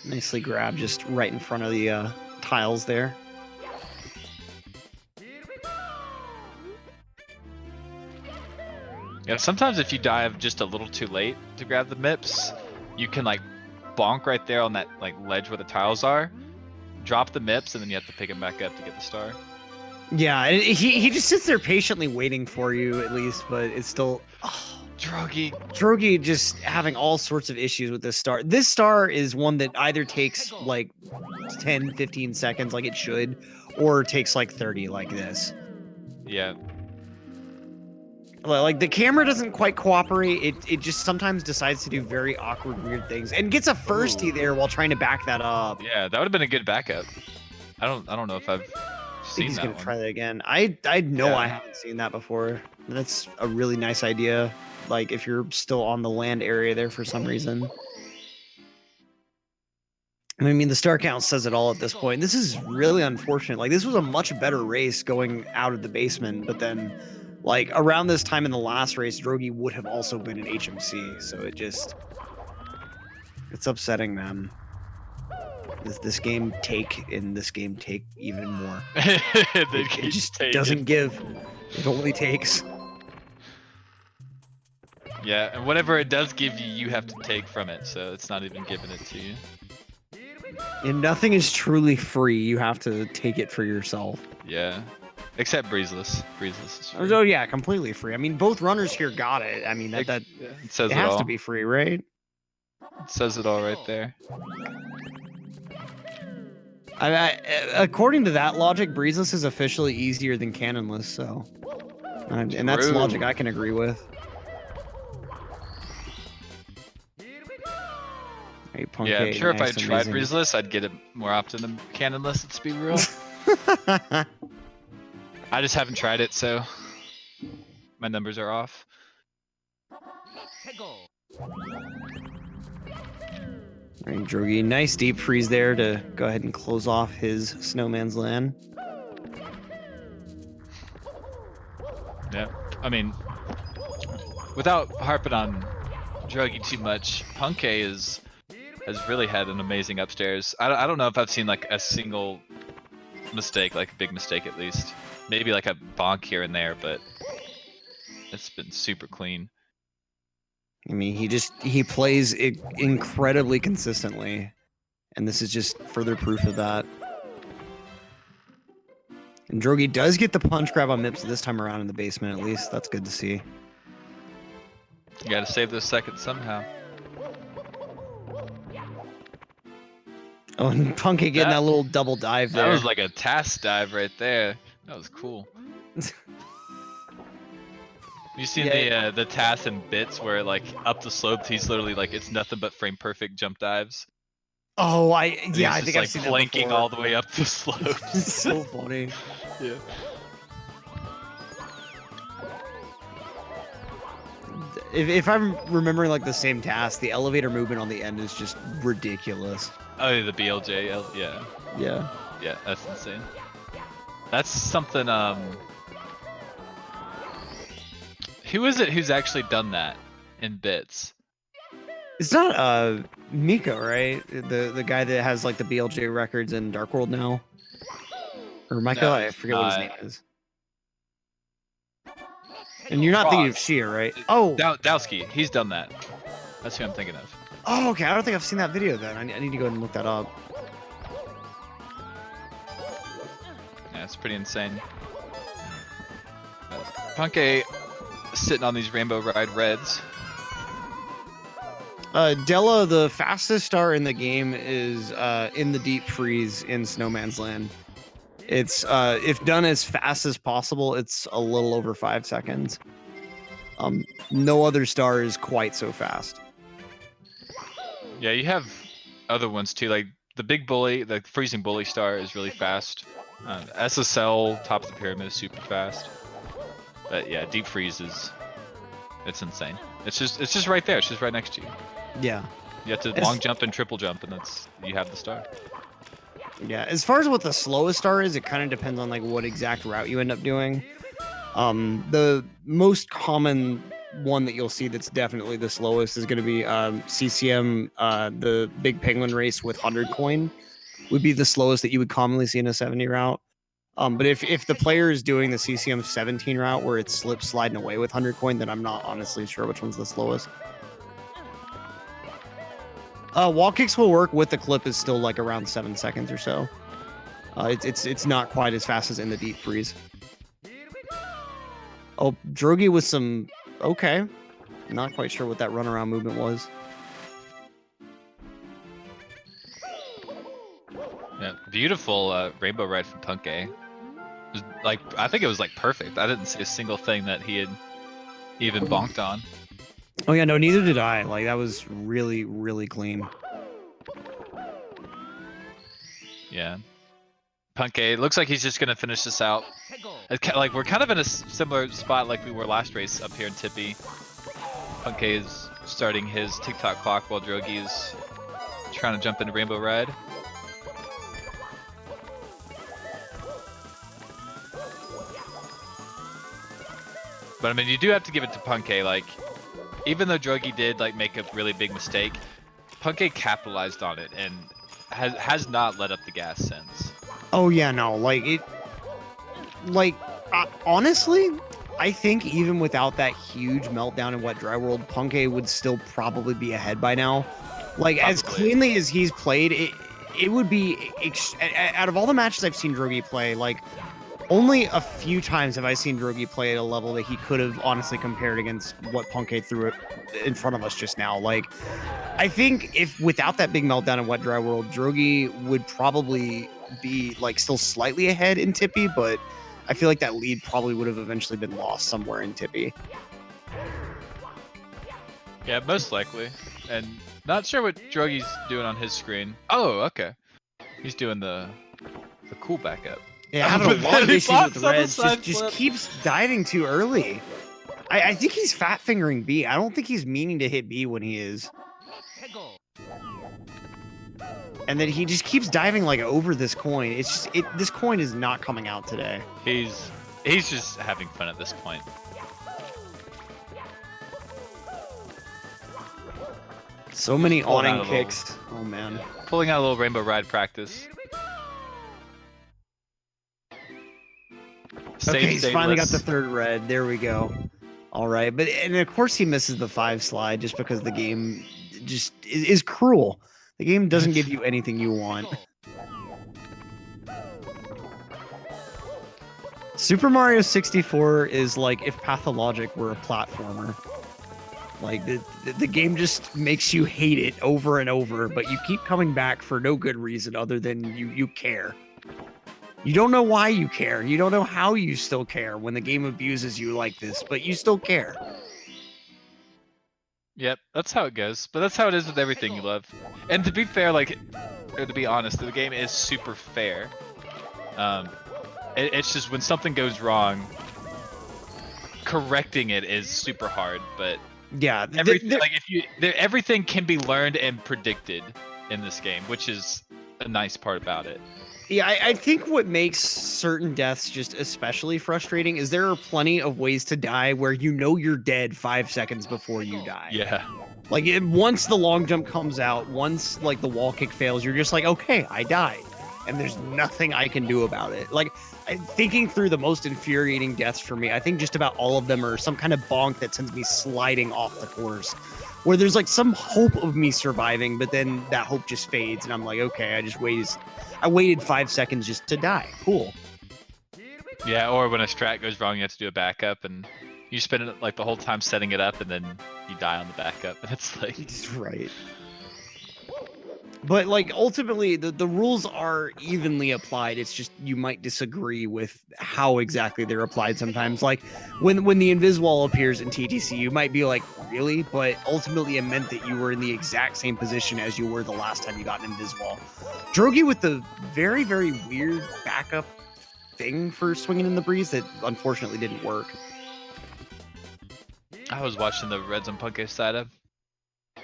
Nicely grabbed, just right in front of the tiles there. Yeah, sometimes if you dive just a little too late to grab the MIPS, you can like bonk right there on that like ledge where the tiles are, drop the MIPS, and then you have to pick him back up to get the star. Yeah, he just sits there patiently waiting for you at least, but it's still... Oh, Drogie just having all sorts of issues with this star. This star is one that either takes like 10, 15 seconds like it should, or takes like 30 like this. Yeah. Like the camera doesn't quite cooperate. It just sometimes decides to do very awkward, weird things, and gets a firstie there while trying to back that up. Yeah, that would have been a good backup. I don't know if I've I think seen he's that gonna one. try that again. I know Yeah. I haven't seen that before. That's a really nice idea. Like if you're still on the land area there for some reason. I mean, the star count says it all at this point. This is really unfortunate. Like, this was a much better race going out of the basement, but then, like, around this time in the last race, Drogie would have also been an HMC, so it's upsetting them. This game take even more. It just doesn't give. It only takes. Yeah, and whatever it does give you, you have to take from it, so it's not even giving it to you. And nothing is truly free. You have to take it for yourself. Yeah. Except Breezeless. Breezeless is free. Oh yeah, completely free. I mean, both runners here got it. I mean, that Yeah, it says it it has all. to be free, right? It says it all right there. According to that logic, Breezeless is officially easier than Cannonless, so... and that's True. logic I can agree with. Hey, Yeah, I'm sure if I nice and tried amazing. Breezeless, I'd get it more often than Cannonless at Speedrun. I just haven't tried it, so my numbers are off. Alright, Drogie, nice deep freeze there to go ahead and close off his Snowman's Land. Yeah, I mean, without harping on Drogie too much, has really had an amazing upstairs. I don't know if I've seen like a single mistake, like a big mistake at least. Maybe like a bonk here and there, but it's been super clean. I mean, he plays it incredibly consistently, and this is just further proof of that. And Drogie does get the punch grab on Mips this time around in the basement, at least. That's good to see. You gotta save those seconds somehow. Oh, and Punky getting that little double dive there. That was like a task dive right there. That was cool. You seen the task and bits where like up the slope he's literally like it's nothing but frame perfect jump dives. Oh, And I he's think just, I've like seen flanking that before. all the way up the slope. It's so funny. Yeah. If I'm remembering like the same task, the elevator movement on the end is just ridiculous. Oh, the BLJ. Yeah. Yeah. Yeah, that's insane. That's something. Who is it who's actually done that in bits? It's not Miko, right? The guy that has like the BLJ records in Dark World now. Or Miko, No, I forget what his name not. is. And you're not thinking of Ross. Shia, right? Oh, Dowski. He's done that. That's who I'm thinking of. oh, okay. I don't think I've seen that video then. I need to go ahead and look that up. Yeah, it's pretty insane. Punke sitting on these Rainbow Ride Reds. Della, the fastest star in the game, is in the deep freeze in Snowman's Land. It's if done as fast as possible, it's a little over 5 seconds. No other star is quite so fast. Yeah, you have other ones too, like the big bully, the freezing bully star is really fast. SSL top of the pyramid is super fast. But yeah, deep freeze it's insane. It's just right there. It's just right next to you. Yeah. You have to long jump and triple jump, and you have the star. Yeah, as far as what the slowest star is, it kind of depends on like what exact route you end up doing. The most common one that you'll see that's definitely the slowest is going to be CCM, the big penguin race with 100 coin would be the slowest that you would commonly see in a 70 route. But if the player is doing the CCM 17 route where it's sliding away with 100 coin, then I'm not honestly sure which one's the slowest. Wall kicks will work with the clip is still like around 7 seconds or so. It's not quite as fast as in the deep freeze. Oh, Drogie with some okay. Not quite sure what that runaround movement was. Yeah, beautiful rainbow ride from Punkay. Like, I think it was like perfect. I didn't see a single thing that he had even bonked on. Oh yeah, no, neither did I. Like that was really, really clean. Yeah. Punkay looks like he's just gonna finish this out. Like we're kind of in a similar spot like we were last race up here in Tippy. Punkay is starting his TikTok clock while Drogie is trying to jump into Rainbow Ride. But I mean, you do have to give it to Punkay. Like, even though Drogie did like make a really big mistake, Punkay capitalized on it and has not let up the gas since. Oh yeah, no, like it. Like honestly, I think even without that huge meltdown in Wet Dry World, Punkay would still probably be ahead by now. Like as cleanly as he's played, it would be out of all the matches I've seen Drogie play, like. Only a few times have I seen Drogie play at a level that he could have honestly compared against what Punkay threw it in front of us just now. Like, I think if without that big meltdown in Wet Dry World, Drogie would probably be like still slightly ahead in Tippy, but I feel like that lead probably would have eventually been lost somewhere in Tippy. Yeah, most likely. And not sure what Drogie's doing on his screen. Oh, okay. He's doing the cool backup. Yeah, having a lot of issues with the Reds. Just keeps diving too early. I think he's fat fingering B. I don't think he's meaning to hit B when he is. And then he just keeps diving like over this coin. It's just this coin is not coming out today. He's just having fun at this point. So many awning kicks. Oh man. Yeah. Pulling out a little Rainbow Ride practice. Okay, he's finally got the third red. There we go. All right, and of course he misses the 5 slide just because the game just is cruel. The game doesn't give you anything you want. Super Mario 64 is like if Pathologic were a platformer. Like the game just makes you hate it over and over, but you keep coming back for no good reason other than you care. You don't know why you care. You don't know how you still care when the game abuses you like this, but you still care. Yep, that's how it goes. But that's how it is with everything you love. And to be fair, like, or to be honest, the game is super fair. It's just when something goes wrong, correcting it is super hard. But yeah, everything can be learned and predicted in this game, which is a nice part about it. Yeah, I think what makes certain deaths just especially frustrating is there are plenty of ways to die where you know you're dead 5 seconds before you die. Yeah. Like once the long jump comes out, once like the wall kick fails, you're just like, okay, I died. And there's nothing I can do about it. Like thinking through the most infuriating deaths for me, I think just about all of them are some kind of bonk that sends me sliding off the course. Where there's like some hope of me surviving, but then that hope just fades, and I'm like, okay, I waited 5 seconds just to die. Cool. Yeah, or when a strat goes wrong, you have to do a backup, and you spend like the whole time setting it up, and then you die on the backup, and it's like... Right. But like ultimately, the rules are evenly applied. It's just you might disagree with how exactly they're applied sometimes. Like when the invis wall appears in TTC, you might be like, really? But ultimately, it meant that you were in the exact same position as you were the last time you got an invis wall. Drogie with the very, very weird backup thing for swinging in the breeze that unfortunately didn't work. I was watching the Reds on Punkay's side up.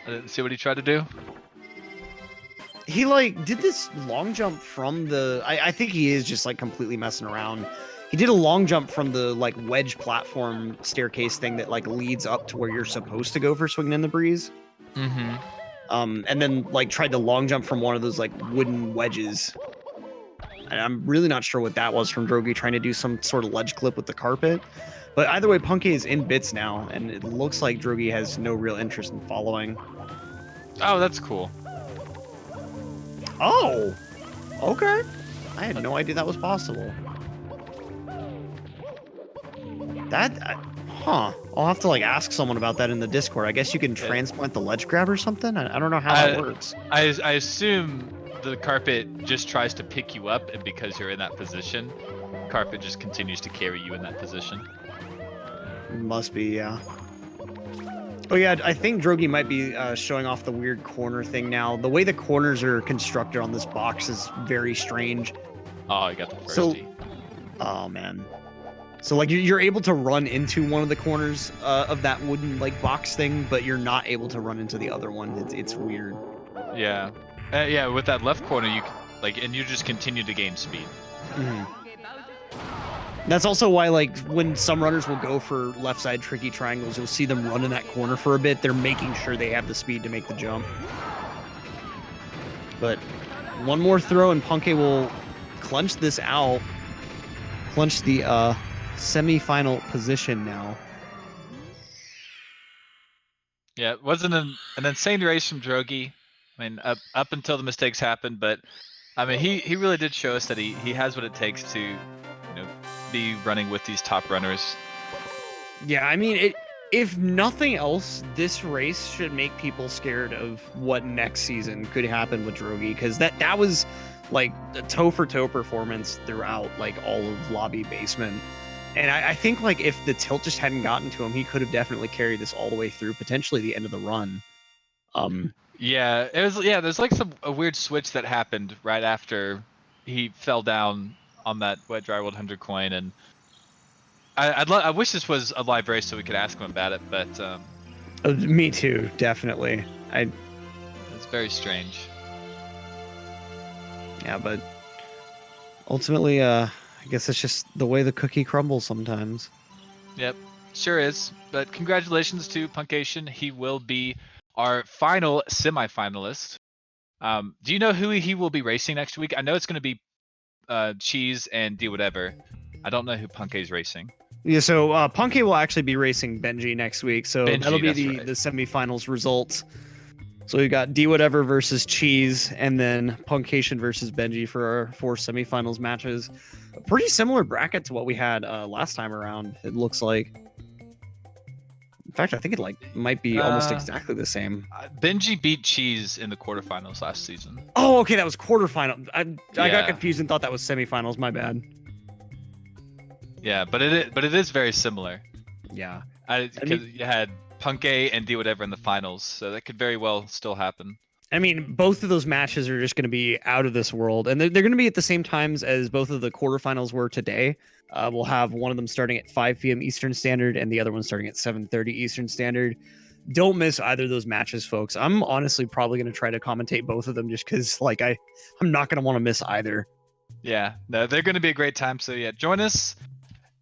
I didn't see what he tried to do. He like did this long jump from the I think he is just like completely messing around. He did a long jump from the like wedge platform staircase thing that like leads up to where you're supposed to go for swinging in the breeze. Mm-hmm. And then like tried to long jump from one of those like wooden wedges. And I'm really not sure what that was from Drogie trying to do some sort of ledge clip with the carpet. But either way, Punkay is in bits now, and it looks like Drogie has no real interest in following. Oh, that's cool. Oh, okay. I had no idea that was possible. Huh. I'll have to like ask someone about that in the Discord. I guess you can transplant the ledge grab or something. I don't know how that works. I assume the carpet just tries to pick you up, and because you're in that position, carpet just continues to carry you in that position. Must be, yeah. Oh yeah, I think Drogie might be showing off the weird corner thing now. The way the corners are constructed on this box is very strange. Oh, you got the first. So, oh man. So like you're able to run into one of the corners of that wooden like box thing, but you're not able to run into the other one. It's weird. Yeah, yeah. With that left corner, you and you just continue to gain speed. Mm-hmm. That's also why, like, when some runners will go for left side tricky triangles, you'll see them run in that corner for a bit. They're making sure they have the speed to make the jump. But one more throw and Punkay will clinch this out. Clinch the semi-final position now. Yeah, it wasn't an insane race from Drogie. I mean, up until the mistakes happened, but I mean, he really did show us that he has what it takes to, be running with these top runners. Yeah, I mean, if nothing else, this race should make people scared of what next season could happen with Drogie, because that was like a toe-for-toe performance throughout like all of lobby basement. And I think like if the tilt just hadn't gotten to him, he could have definitely carried this all the way through, potentially the end of the run. Yeah, it was. Yeah, there's like a weird switch that happened right after he fell down on that wet dry 100 coin, and I wish this was a live race so we could ask him about it, but me too, definitely. It's very strange. Yeah, but ultimately, I guess it's just the way the cookie crumbles sometimes. Yep, sure is. But congratulations to puncayshun. He will be our final semifinalist. Do you know who he will be racing next week? I know it's going to be Cheese and D whatever. I don't know who Punkay's racing. Yeah, so Punkay will actually be racing Benji next week, so Benji, that'll be right. the semifinals results. So we've got D whatever versus Cheese, and then puncayshun versus Benji for our 4 semifinals matches. A pretty similar bracket to what we had last time around. It looks like. In fact, I think it might be almost exactly the same. Benji beat Cheese in the quarterfinals last season. Oh, okay, that was quarterfinal. I got confused and thought that was semifinals. My bad. Yeah, but it is very similar. Yeah, because you had Punkay and D whatever in the finals, so that could very well still happen. I mean, both of those matches are just going to be out of this world, and they're going to be at the same times as both of the quarterfinals were today. We'll have one of them starting at 5 p.m. Eastern Standard, and the other one starting at 7:30 Eastern Standard. Don't miss either of those matches, folks. I'm honestly probably going to try to commentate both of them, just because, like, I'm not going to want to miss either. Yeah, no, they're going to be a great time. So yeah, join us.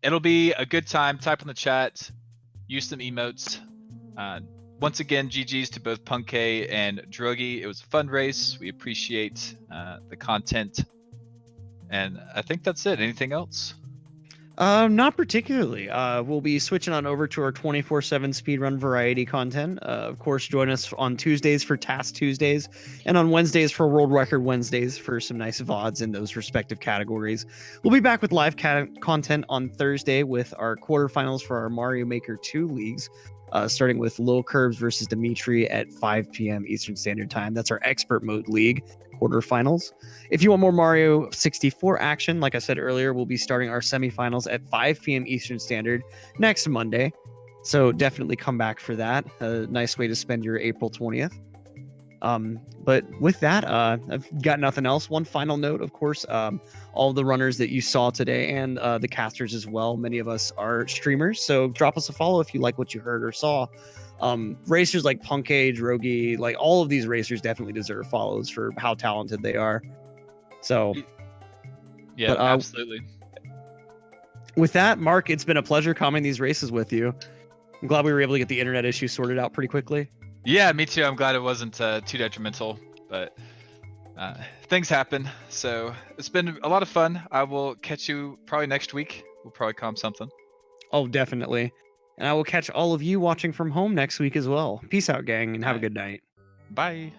It'll be a good time. Type in the chat. Use some emotes. Once again, GG's to both Punkay and Drogie. It was a fun race. We appreciate the content. And I think that's it. Anything else? Not particularly. We'll be switching on over to our 24/7 speedrun variety content. Of course, join us on Tuesdays for Task Tuesdays, and on Wednesdays for World Record Wednesdays for some nice VODs in those respective categories. We'll be back with live content on Thursday with our quarterfinals for our Mario Maker 2 leagues, starting with Lil Curbs versus Dimitri at 5 p.m. Eastern Standard Time. That's our Expert Mode League quarterfinals. If you want more Mario 64 action, like I said earlier, we'll be starting our semifinals at 5 p.m. Eastern Standard next Monday. So definitely come back for that. A nice way to spend your April 20th. But with that, I've got nothing else. One final note, of course, all the runners that you saw today and the casters as well. Many of us are streamers, so drop us a follow if you like what you heard or saw. Racers like Punkay, Drogie, like all of these racers definitely deserve follows for how talented they are. So, yeah, absolutely. With that, Mark, it's been a pleasure commenting these races with you. I'm glad we were able to get the internet issue sorted out pretty quickly. Yeah, me too. I'm glad it wasn't too detrimental, but things happen. So it's been a lot of fun. I will catch you probably next week. We'll probably comp something. Oh, definitely. And I will catch all of you watching from home next week as well. Peace out, gang, and have a good night. Bye.